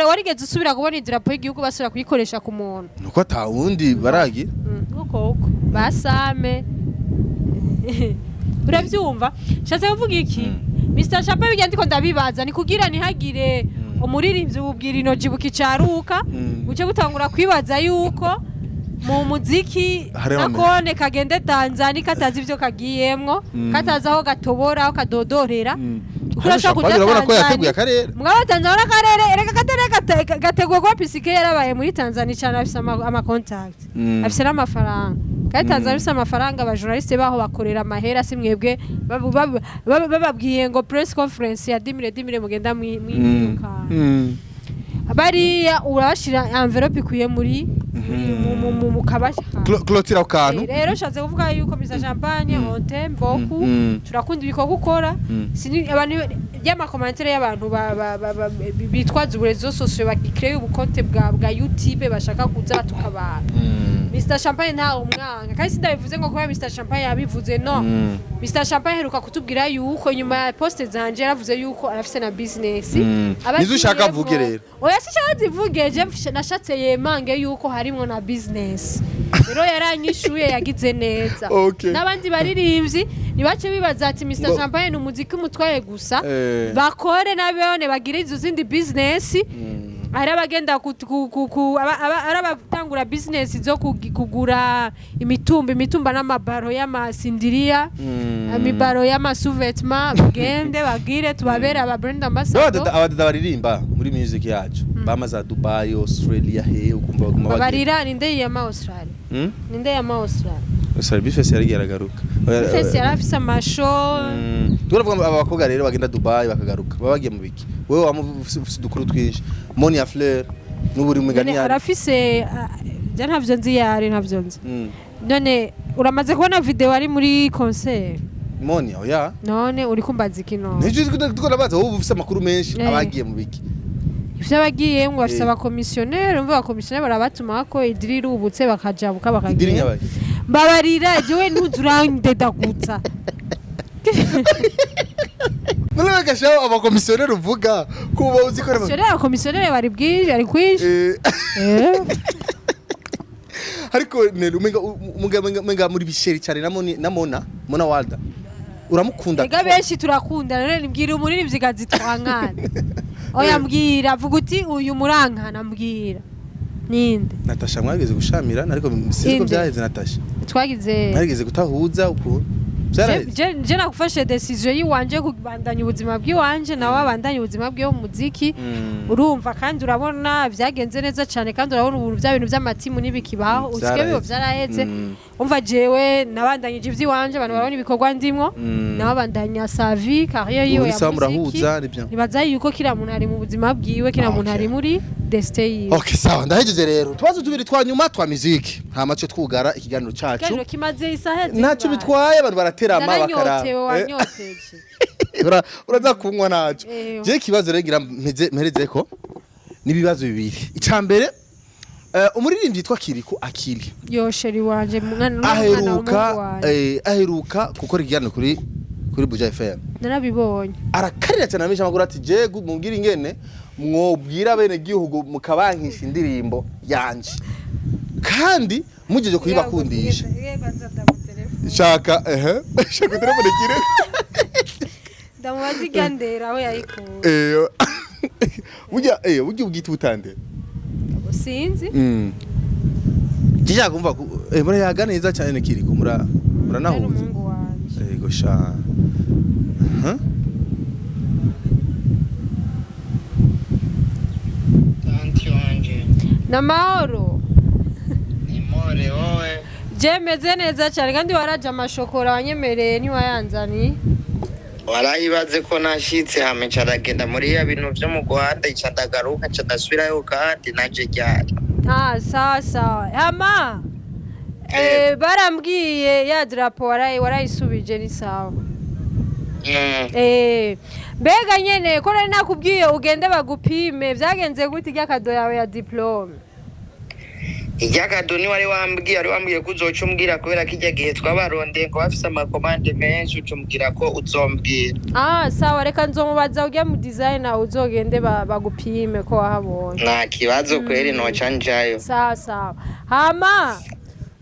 warigeze usubira kubona idrapo y'igihugu basubira kuyikoresha ku muntu nuko atawundi baragira uko basame uravyumva shatse kuvuga iki Mr Champagne bigenda ndiko ndabibaza ni kugira ntihagire umuririmbyi ububwira inoji bukicaruka uce gutangura kwibaza yuko mu muziki nakone kagende Tanzania katazi ivyo kagiyemwo katazi aho gatobora aho kadodorera kurashaka kuja Tanzania mugabo Tanzania akarere ereka katere gategwa kwa PCK yarabaye muri Tanzania cyane afise ama contact afise n'amafaranga kandi Tanzania afise amafaranga aba journaliste baho bakorera amahera simwebwe bababwiye ngo press conference ya 10 mugenda mwiruka bariya urashira envelope kuye muri mu kabasha clotira kantu rero shatse kuvuga yuko Mr Champagne onte mboku turakunda ibiko gukora sini abantu y'ama commentaire y'abantu bitwaza uburezo social bakicreye ubukonte bwa YouTube bashaka kuza batukabana Mr Champagne nta umwanga kandi sindabivuze ngo kwa Mr Champagne yabivuze no Mr Champagne heruka kutubwira yuko nyuma ya post zanje yaravuze yuko arafise na business nizo ushaka avuge rero oya sishaka zivuge je nashatse yemange yuko harimo na business rero yaranyishuye yagize neza n'abandi baririmbyi nibace bibaza ati Mr Champagne umuziki umutwaye gusa bakore nabone bagira izo zindi business hari abagenda arabatangura business zo kugura imitumba n'amabaro y'amasindiriya amibaro y'amasuvetma bagende bagire tubabera aba brand ambassador abadada baririmba muri music yacu bamaza Dubai Australia he ukumva baguma barira ninde ya Australia ninde ya Australia Australia bifese yaragaruka bifese yarafise amasho turavuga abakobwa rero bagenda Dubai bakagaruka babagiye mu biki wewe wamufise dukuru twinshi Moni ya Fleur n'uburi mugani yari arafise je ntavyo nzi yari ntavyo nzi none uramaze kubona video ari muri concert Moni oya none uri kumbaza ikino nije tukolabaza wowe ufise amakuru menshi abagiye mu biki ivyo bagiye ngo bafise abakomissionnaire umva abakomissionnaire barabatuma ko idiri rubutse bakajabuka bakagiye mbabarira jewe ntuzurandedagutsa None gashaho abakomissionnaire uvuga kuba uzikora abakomissionnaire bari bwije ari kwishi ariko umenga muri bisheri cyane na Mona Walda uramukunda ega benshi turakunda none nibwira umuririmbyi gazitwankana oya mbwira vuga uti uyu murankana mbwira ninde Natasha mwageze gushamirana ariko sinzi ko byaheze Natasha twagize mwageze gutahuza uko je nakufashe decision yiwanje kubandanya ubuzima bw'iwanje nawe abandanya ubuzima bw'iyo muziki urumva kandi urabona byagenze neza cyane kandi urabona ubu bya bintu by'amatimu nibikibaho usike bibo byaraheze umva jewe nabandanyije ivy'iwanje abantu barabona ibikorwa ndimwo nawe abandanya savi carrière yiwe ya muziki nibaza yuko kira muntu ari mu buzima bwiwe kira muntu ari muri destiny okay sawa ndahejeje rero twazo tubiri twanyuma twa muziki nta mace twugara ikiganiro cyacu ikiganiro kimaze isahe ntacyo bitwaye abantu baratera bakara uraza kunywa naco je kibazo regira mpereze ko nibibazo bibiri icambere umuririmbyi yitwa Kirikou akili yosheri wanje mwana aheruka gukora ikiganiro kuri Buja FM narabibonye arakarira cyane amisha maguru ati je mubwira ingene mwobwira bene gihugu mukabankisha indirimbo yanje kandi mugeje kuyibakundisha shaka shaka telefone kire ndamubazi gandera aho yayikuye burya ubwita ubutande sinzi kijya kumva muri yaganeza cyane Kirikou muranahuza yego sha namahoro nimore wowe je meze neza cyane kandi waraje amashokora wanyemereye niwayanzani warayibaze ko nashitse hame caragenda muri ya bintu byo mu Rwanda icadagaruka cadasubirayo kandi naje ryari sasa hama barambwiye ya drapo warayisubije ni sawa mbega nyene ko nari nakubwiye ugende bagupime byagenze gute iryakado yawe ya diplome iryakado ni wari wambwiye ko uzoca umbwira kubera ko ijya gihe twabarondeye ngo bafise amakomande menshi ucumbwira ko uzombwira sawa reka nzomubaza ujya mu designer uzogende bagupime ko wahabonye nta kibazo kweri noca njayo sawa hama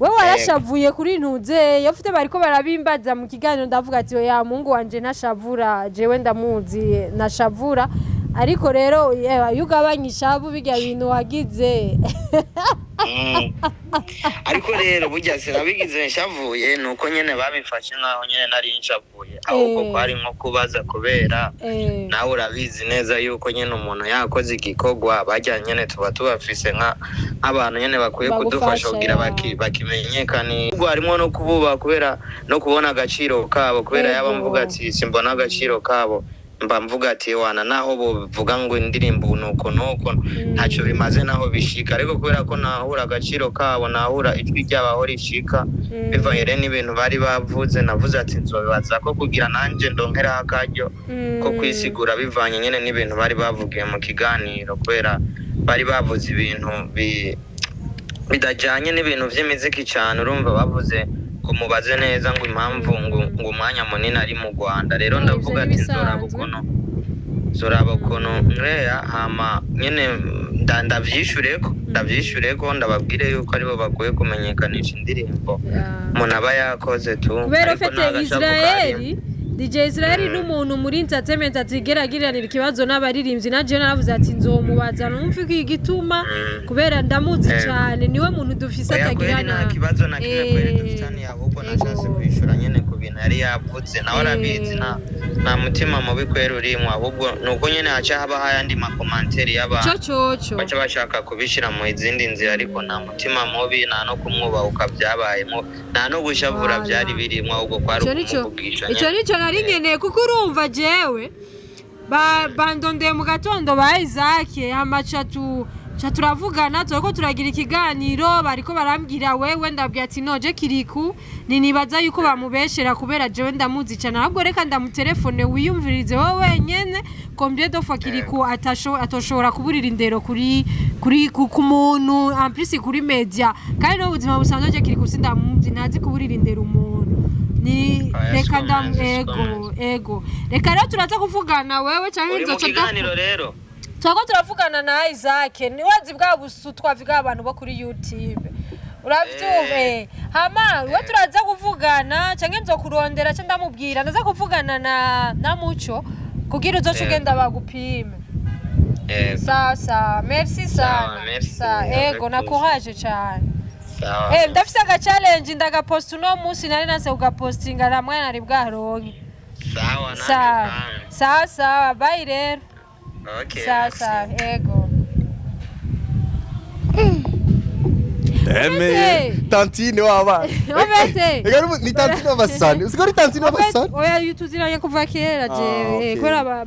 wewe warashavuye kuri ntuze yafite bariko barabimbaza mu kiganiro ndavuga ati ya mungu wanje nashavura jewe ndamuzi nashavura ariko rero yugabanyisha abo bijya bintu wagize ariko rero burya sirabigize nshavuye nuko nyene babifashe nkaho nyene nari nshavuye ahubwo kwari nko kubaza kubera nawe urabizi neza yuko nyene umuntu yakoze igikorwa bajya nyene tuba tubafise nk'abantu nyene bakwiye kudufasha kugira bakimenyekane ubwo harimo no kububa kubera no kubona agaciro kabo kubera yaba mvuga ati simbona agaciro kabo mba mvuga ati wana naho bovuga ngo indirimbo nuko ntacyo bimaze naho bishika ariko kubera ko nahura agaciro kabo nahura ijwi ry'abaho rishika bivanye rero n'ibintu bari bavuze navuze ati nzobibaza ko kugira nanje ndonkera akaryo ko kwisigura bivanye nyene n'ibintu bari bavugiye mu kiganiro kubera bari bavuze ibintu bidajanye n'ibintu vy'imiziki cyane urumva bavuze kumubaze neza ngo impamvu ngo umwanya munini ari mu Rwanda rero ndavuga ati zoraba kono nreya hama nyene ndavyishureko ndababwire yuko aribo bagoye kumenyekanisha indirimbo umuntu aba yakoze tu kubera ufite DJ Israel n'umuntu muri entertainment atigeragiranira ikibazo n'abaririmbyi na je naravuze ati nzomubaza numva iki gituma kubera ndamuzi cyane niwe muntu dufise atagirana kibazo na kimwe kwere dufitani ahubwo nashase kwishura nyene ku bintu yari yavuze nawe arabizi na mutima mubi kwere urimo ahubwo nuko nyene aca haba hayandi ma commentaire y'abantu baca bashaka kubishira mu izindi nzira ariko nta mutima mubi nta no kumwubahuka byabayemo nta no gushavura byari birimo ahubwo kwari ukumuvugisha ico nico nari nkeneye kuko urumva jewe bandondeye mu gatondo ba Isaac hamaca turavugana turiko turagira ikiganiro bariko barambwira wewe ndabwira ati noje Kirikou nibaza yuko bamubeshera kubera jewe ndamuzi cyane ahubwo reka ndamutelefone wiyumvirize wowe wenyene combien de fois Kirikou atoshobora kuburira indero kuri ku muntu en plus kuri media kandi no buzima busanzwe je Kirikou sindamuzi ntazi kuburira indero umuntu ni reka ego reka rero turaza kuvugana wewe cyangwa inzoca ikiganiro rero twako turavugana na Isaac niwazi bwa busu twavuga abantu bo kuri YouTube uravyuve hama we turaza kuvugana cyangwa nzo kurondera cyo ndamubwira ndaza kuvugana na Muco kugira uzoce ugenda bagupime sawa merci sana ego na courage cyane ndafise aga challenge ndagaposta uno munsi nari nase ugapostinga na mwana ari bwaronke sawa bye rero okay sawa ego tantine waba ni tantine wabasani usigari tantine wabasani oya yutuziranye kuva kera je kora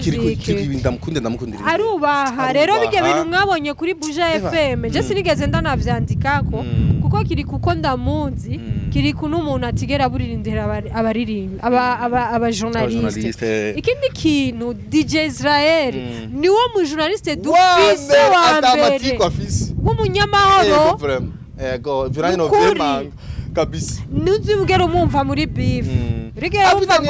Kirikou ndamukundira arubaha rero bige bintu mwabonye kuri Buja FM je sinigeze ndanavyandikako kuko Kirikou ko ndamuzi Kirikou n'umuntu atigera buririndira abaririmbi aba journaliste ikindi kintu DJ Israel niwo mu journaliste dufise wa mbere w'umunyamahoro ego viranye no vyemanga kabisa nuzibugera umumva muri beef rigera umva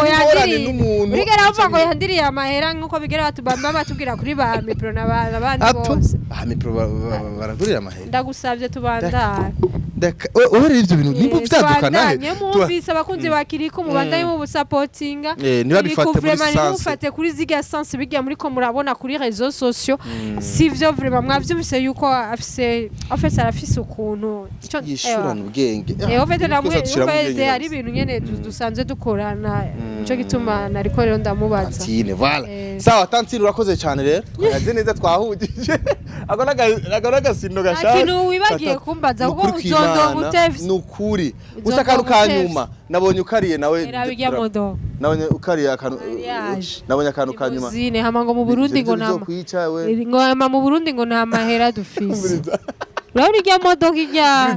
ngo yandiriye amahera nkuko bigera batubamba batubwira kuri ba mipro n'abandi bose mipro baragurira amahera ndagusavye tubandane ore ivyo bintu nibo vyadukana mwumvise abakunzi ba Kirikou mubandanye mu supportinga niba bifate muri sense mufate kuri ziga sense bijya muri ko murabona kuri réseaux sociaux sivyo vraiment mwavyumvise yuko afise ukuntu yishurana ubwenge ofete namwe ufete ari ibintu nyene dusanzwe dukorana ico gituma nariko rero ndamubaza tantine voilà sawa tantine urakoze cyane rero twagaze neza twahugije agonaga sino gashaka kintu wibagiye kumbaza ko uzondo mutevye nukuri usakaruka nyuma nabonye ukariye nawe nabonye ukariye akantu nabonye akantu kanyuma zine hama ngo mu Burundi ngo nama mu Burundi ngo nta mahera dufise Urauri rya modoka ijya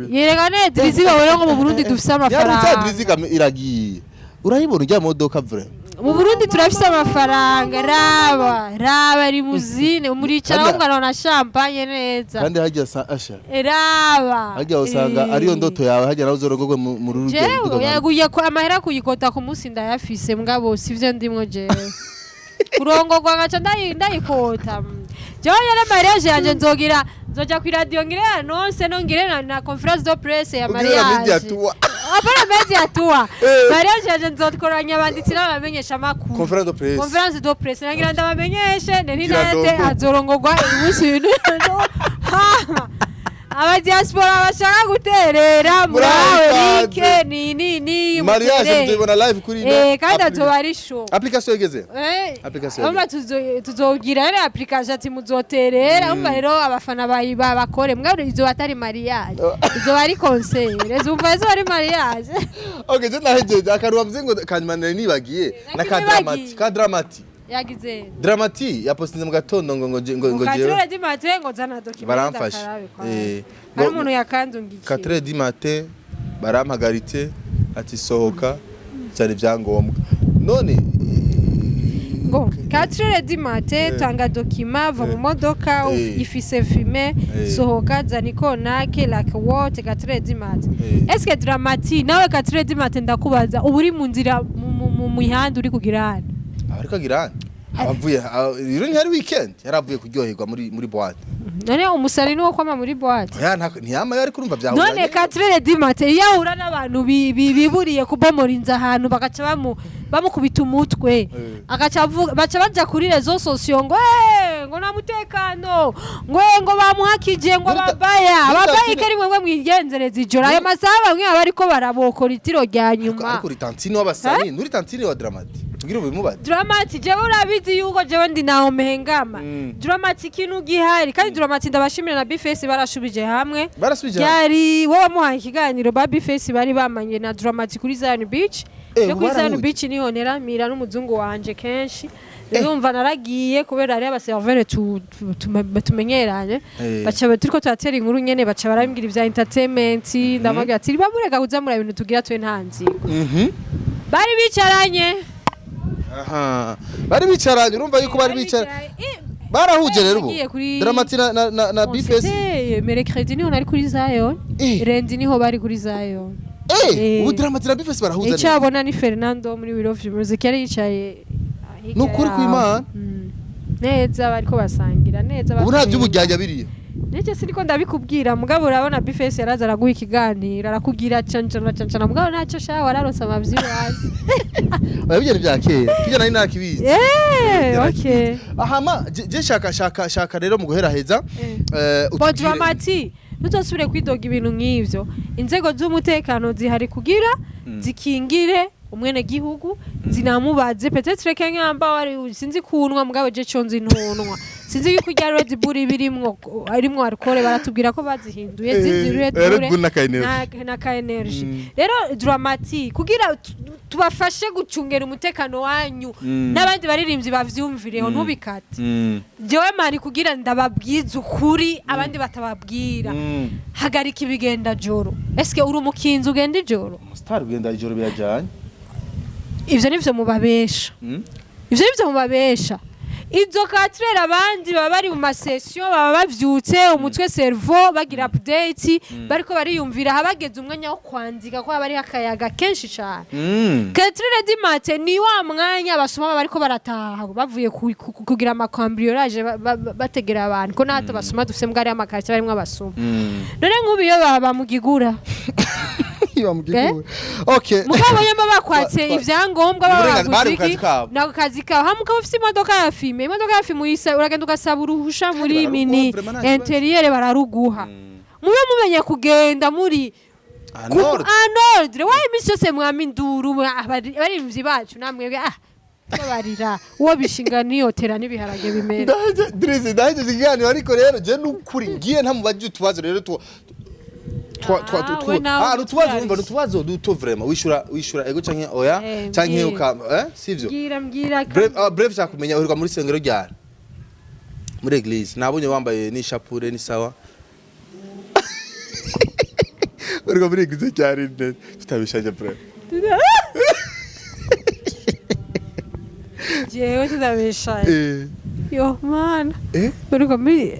yerekane driziba wera ngo mu Burundi dufise amafaranga ya driziga iragiye urayibona ujya modoka vre mu Burundi turafise amafaranga raba rimuzine umuricara ngana na champagne neza kandi hajya asha raba hajya usanga ariyo ndoto yawe hajya nazo rogogwe mu rugendo yaguye ko amahera kuyikota ku munsi ndayafise mugabo sivyo ndimwo jewe kurongorwa ngaca ndayikota jewe yare mariage yanje nzoja ku radio ngire annonce no ngire na conference de presse ya mariage apana media tua mariage yanje nzotkoranya abanditsi n'abamenyesha amakuru conference de presse nangira ndabamenyeshe Nelly Nat azorongorwa umunsi aba diaspora bashaka guterera murawe like ni mariage tubona live kuri kandi azobari show application igeze application ama tuzogira ari application ati muzoterera umva rero abafana bayiba bakore mwari izo atari mariage izo bari concert ezumva izo ari mariage okay je nahejeje akaruwa mzingo kanyimanire nibagiye na ka dramati yagize dramati yapostinze mu gatondo ngo jewe 4 du matin ngo zana document baramfashe hari umuntu yakandungikiye 4 du matin barampagaritse ati sohoka cyari byangombwa none ngo 4 du matin tanga document va mu modoka ifise fume sohoka zaniko nake like what 4 du matin est-ce que dramati nawe 4 du matin ndakubaza uburi mu nzira mu mihanda uri kugirana ariko girana abavuye rero ntari weekend yaravuye kuryoherwa muri boîte none umusari nuwo kwama muri boîte oya ntiyama yari kurumva byawe none 4 du matin yahura n'abantu biburiye kubomora inza ahantu bagaca bamukubita umutwe agaca baca baja kuri rezo sosio ngo ngo na mutekano ngo bamuhakije ngo babaye kari mwe mwigenzereza ijoro ayo masaha bamwe abariko barabokora itiro rya nyuma ariko uri tantine w'abasani nuri tantine wa Dramati tugira ubimubaze Dramati jewe urabizi yuko jewe ndi naho mehengama Dramati kintu gihari kandi Dramati ndabashimira na Bface barashubije hamwe yari wowe muhaye ikiganiro Bface bari bamanye na Dramati kuri Zion Beach yo kuri Zion Beach niho neramira n'umuzungu wanje kenshi urumva naragiye kubera ari abaservere tumenyeranye baca turiko turatera inkuru nyene baca barambwira ivya entertainment ndamagira ati bamurega kuza muri ibintu tugira twe ntanzi bari bicaranye bari bicaranye urumva yuko bari bicaranye barahuje rero ubu Dramati na Bface mercredi niho nari kuri Zion rendi niho bari kuri Zion ubu Dramati na Bface barahuza icabona ni Fernando muri wironkera music yari yicaye nukuri kw'Imana neza bariko basangira neza ubu nta by'ubujyajya biriye nece siniko ndabikubwira mugabo urabona Bface yaraza araguha ikiganiro arakugira cancana mugabo ntacyo sha wararonsa amavyi wazi ababigera bya kera kijya nari nakibizi okay ahama je shaka rero mu guhera heza Dramati nutosubire kwidoga ibintu nk'ivyo inzego z'umutekano zihari kugira zikingire umwene gihugu zinamubaze peut-être kenyamba wari sinzi kunwa mugabo je conzi ntonwa sinzi yuko rya Red Bull birimwo arimwo alcohol baratubwira ko bazihinduye zinzi Red Bull na ka energy rero Dramati kugira tubafashe gucungera umutekano wanyu n'abandi baririmbyi bavyumvireho ntubikate jewe mari kugira ndababwiza ukuri abandi batababwira hagarika ibigenda joro eske uri umukinzi ugenda ijoro star ugenda ijoro birajanye ivyo nivyo mubabesha izo katrera abandi baba bari mu masession baba bavyutse umutwe cerveau bagira update bariko bariyumvira habageze umwanya wo kwandika ko bari akayaga kenshi cyane katrera di mate ni wa mwanya basoma bariko barataha bavuye kugira amakambriolage bategera abantu ko nato basoma dufise mbwa ari amakarice barimwe abasoma none nk'ubiyo baba mugigura okay mugabo yema bakwatse ivyangombwa babaguziki nako kazi kawe hamuka ufite imodoka ya filme uyisa uragenda ugasaba uruhusha muri mini interieur bararuguha mube mumenye kugenda muri anordre wayi misose mwami nduru abarimvyi bacu namwe babarira uwo bishinga niyo tera nibiharage bimera ndaje ziganiro ariko rero je nukuri ngiye ntamubaje tubazo rero nutubazo duto vraiment wishura ego canke oya canke uka sivyo mbwira bref chakumenya uheruka muri sengero ryari muri église nabonye wambaye ni chapure ni sawa uheruka muri église cyari tutabishaje bref jewe tutabishaje yo man uheruka muri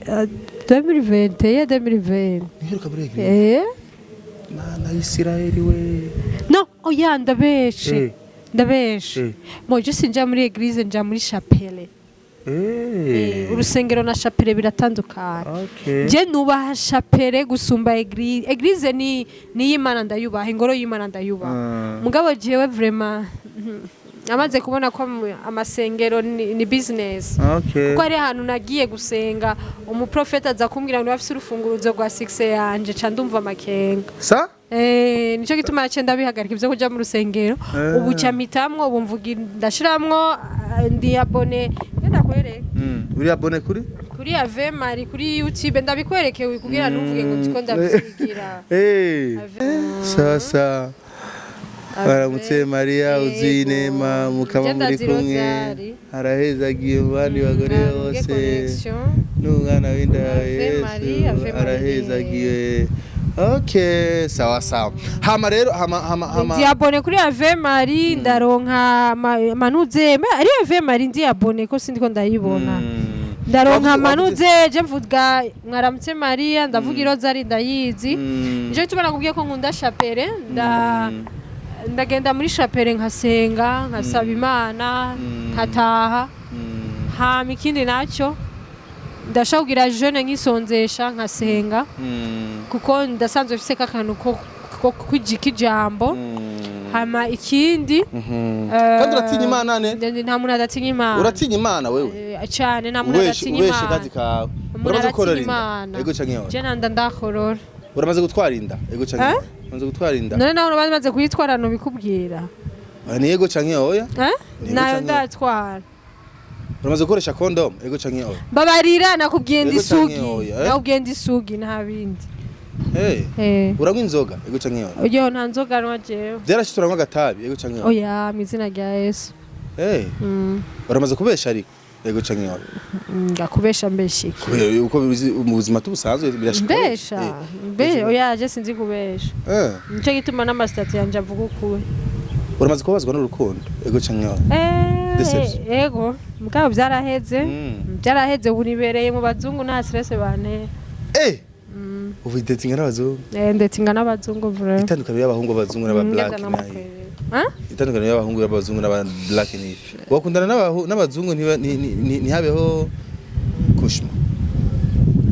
2020 uheruka muri église na Israeli we no oya ndabeshe mo je sinja muri église nja muri chapelle urusengero na chapelle biratandukanye je nubaha chapelle gusumba église ni y'Imana ndayubaha ingoro y'Imana ndayubaha mugabo jewe vraiment amaze kubona ko amasengero ni business kuko ari ahantu nagiye gusenga umuprofeta aza kumbwira ngo bafise urufunguruzo rwa 6 yanje ca ndumva makenga sa nico gituma yacenda bihagarika ivyo kuja mu rusengero ubu cyamitamwo ubu mvuga ndashiramwo ndi abone ndakwereka uri abone kuri Ave Marie kuri YouTube ndabikwerekewe kugira ntuvuge ngo tiko ndabyigira sasa baramutse Maria uzinema mukaba muri kumwe arahezagiye bandi bagore bose n'umwana w'inda Yesu arahezagiye okay sawa hama rero hama diabone kuri Ave Marie ndaronka manuze ari Ave Marie diabone ko sindiko ndayibona ndaronka manuze je mvuga mwaramutse Maria ndavuga iroza ari ndayizi nje tubana kubwiye ko nkunda chapelle ndagenda muri chapelle nkasenga nkasaba Imana nkataha hama ikindi naco ndashobora jeune nkisonzesha nkasenga kuko ndasanzwe mfise akantu ko kwijika ijambo hama ikindi kandi uratinya Imana ne nta muntu adatinya Imana uratinya Imana wewe cyane nta muntu adatinya Imana ubeshe kazi kawe uramaze gukorora inda ego canke je nanda ndakorora uramaze gutwara inda ego canke uramaze gutwara inda none naho bamaze kuyitwara no bikubwira ni ego canke oya nayo ndatwara uramaze gukoresha condom ego canke oya babarira nakubwiye ndisugi nakubwiye ndisugi nta bindi uranywa inzoga ego canke oya oyo nta nzoga nwa jewe byarashituranywa agatabi ego canke oya mwizina rya Yesu uramaze kubesha ariko ego canke oya ngakubesha mbeshiki uko mu buzima tubusanzwe birashika mbesha oya je sinzi kubesha nico gituma n'amasitati yanje avuga ukuri uramaze kubazwa n'urukundo ego canke oya ego mugabo byaraheze buribereye mu bazungu nta stress bane ubu datinga n'abazungu datinga n'abazungu vre itandukanye y'abahungu abazungu n'aba black itandukanye y'abahungu y'abazungu n'aba black ni wakundana n'abazungu ntihabeho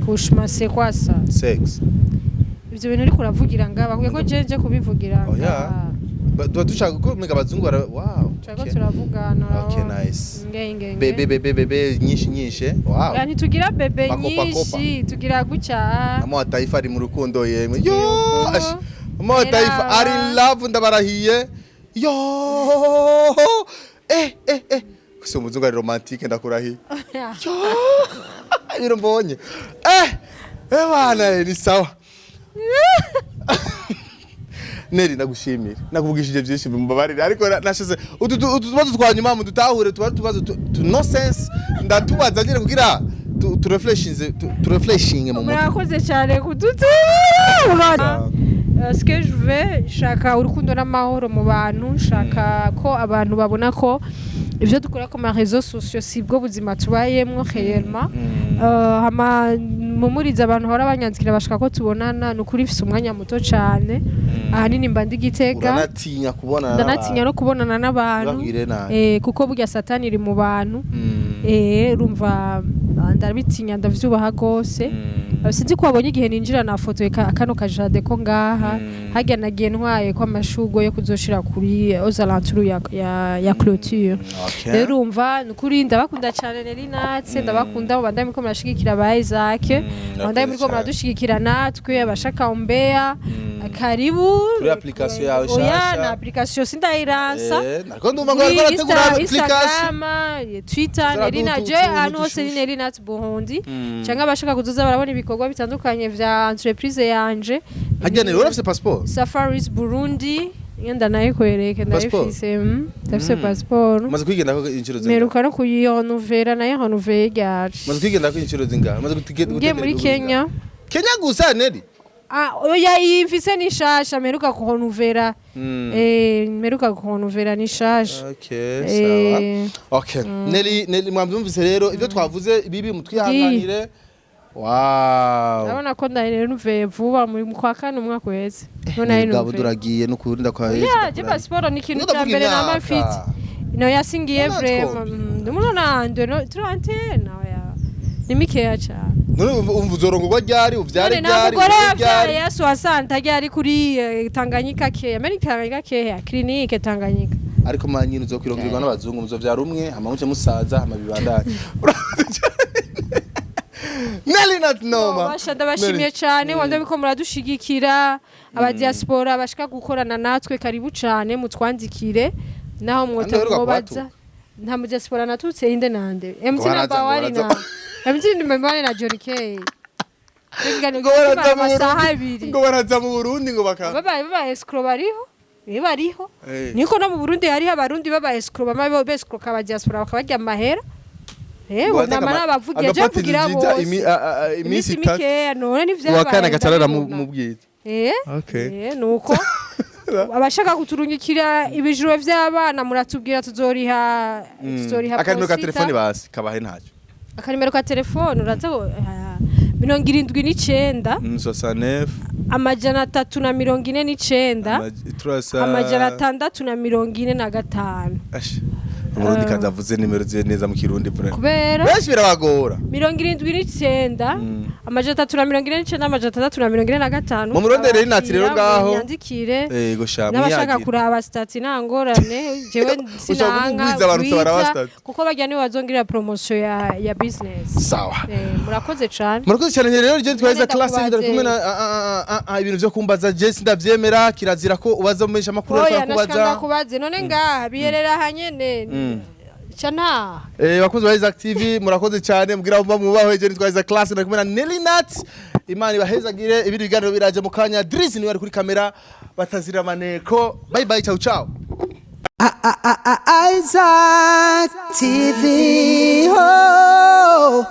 kushma c'est quoi ça sex ibyo bintu uri kuravugira ngaba kuko jeje kubivugira dushaka ko mega abazungu wow cyako turavugana okay nice ngenge bebe nyinshi wow yani tugira bebe nyinshi tugira guca mama taifa ari mu rukundo yemwe yo mama taifa ari in love ndabarahiye yo kuso umuzungu ari romantique ndakurahiye yo biro mbonye bana ni sawa Nelly nagushimira nakuvugishije byinshi mbabarira ariko nashize utubazo twanyuma mu dutahure tubazo tu nonsense ndatubaza nyine kugira tu refreshinge mu murakoze cyane kudutira ce que je veux shaka urukundo n'amahoro mu bantu shaka ko abantu babona ko ivyo dukora ku ma réseaux sociaux sibwo buzima tubayemwo réellement hama mumuriza abantu hora banyanzikira bashaka ko tubonana nukuri fise umwanya muto cyane ahanini mba ndigitega ndanatinya no kubonana n'abantu kuko burya satani iri mu bantu urumva ndabitinya ndavyubaha gose sinzi ko wabonye igihe ninjira na foto akano kajade ko ngaha hajya nagiye ntwaye ko amashugo yo kuzoshira kuri ozalanturu ya clôture rero urumva nukuri ndabakunda cyane Nelly Nat ndabakunda ubandanye miko murashigikira ba Isaac ubandanye miko muradushigikira natwe abashaka umbea karibu kuri application yawe shasha oya na application sindayiransa nako ndumva ngo ariko arategura application Twitter Nelly Nat je hano hose ni Nelly Nat Burundi cyangwa abashaka kuzoza barabona ibikorwa bitandukanye vya entreprise yanje hajya Nelly urafise passport Safaris Burundi yenda nayo kwereke ndayifise ndafise passport maze kwigenda ko inshuro zinga meruka no kuyihonovera nayo honovera yaje maze kwigenda ko inshuro zinga maze ngiye muri Kenya gusa Nelly oya yifise ni nshasha meruka kuhonovera meruka kuhonovera ni nshasha okay sawa okay Nelly mwamvise rero ivyo twavuze bibi mutwihanganire wow urabona ko ndahera nuvuye vuba muri kwa kane umwaka wese none ari nuvuye duragiye no kurinda kwa Yesu ya je passport ni kintu cya mbere na mafiti ino yasingiye vraiment ndumuno nande no trantena ya ni mikeya cyane none umva uzorongwa ryari uvyare ryari ryari Yesu asanta ryari kuri Tanganyika ke Amerika Tanganyika ke clinique Tanganyika ariko manyine uzokwirongerwa n'abazungu muzovyara umwe hamamuce musaza hamabibandanye Nelly Nat noma bashanda bashimiye cyane wanda biko muradushigikira aba diaspora bashaka gukorana natwe karibu cyane mutwandikire naho mwotamubaza nta mu diaspora natutse inde nande MC number 1 na MC number 1 na Johnny K ngo baraza mu Burundi ngo baka baba escrow bariho niko no mu Burundi hari abarundi baba escrow bama escrow kaba diaspora bakabajya amahera namara bavugiye je kugira bose imisi mikeya none nivyo wakana gatarara mu bwiza okay nuko abashaka kuturungikira ibijuro vy'abana muratubwira tuzoriha akanimero ka telefone basi kabahe ntacyo akanimero ka telefone uraza 79 69 amajana 349 amajana 645 Umurundi kadavuze nimero ziye neza mu Kirundi bure. Kubera benshi birabagora. 79 amajana 349 amajana 645 mu Murundi rero Nat rero ngaho yandikire yego shamwe n'abashaka kuraba stati nangorane jewe sinanga kuko bajya ni wazongira promotion ya business. Sawa. Murakoze cyane. Murakoze cyane rero je twaiza class ndari kumwe na ibintu byo kumbaza je sindavyemera kirazira ko ubaza mu mesha makuru kwa kubaza. Kubaze none ngaha biyerera hanyene. Chana bakunze ba Isaac TV murakoze cyane mugira mubaho je twaiza class ndari kumwe na Nelly Nat Imana ibahezagire ibindi biganiro biraje mu kanya Drizzy ni wari kuri kamera batazira maneko bye bye ciao ciao Isaac TV, oh.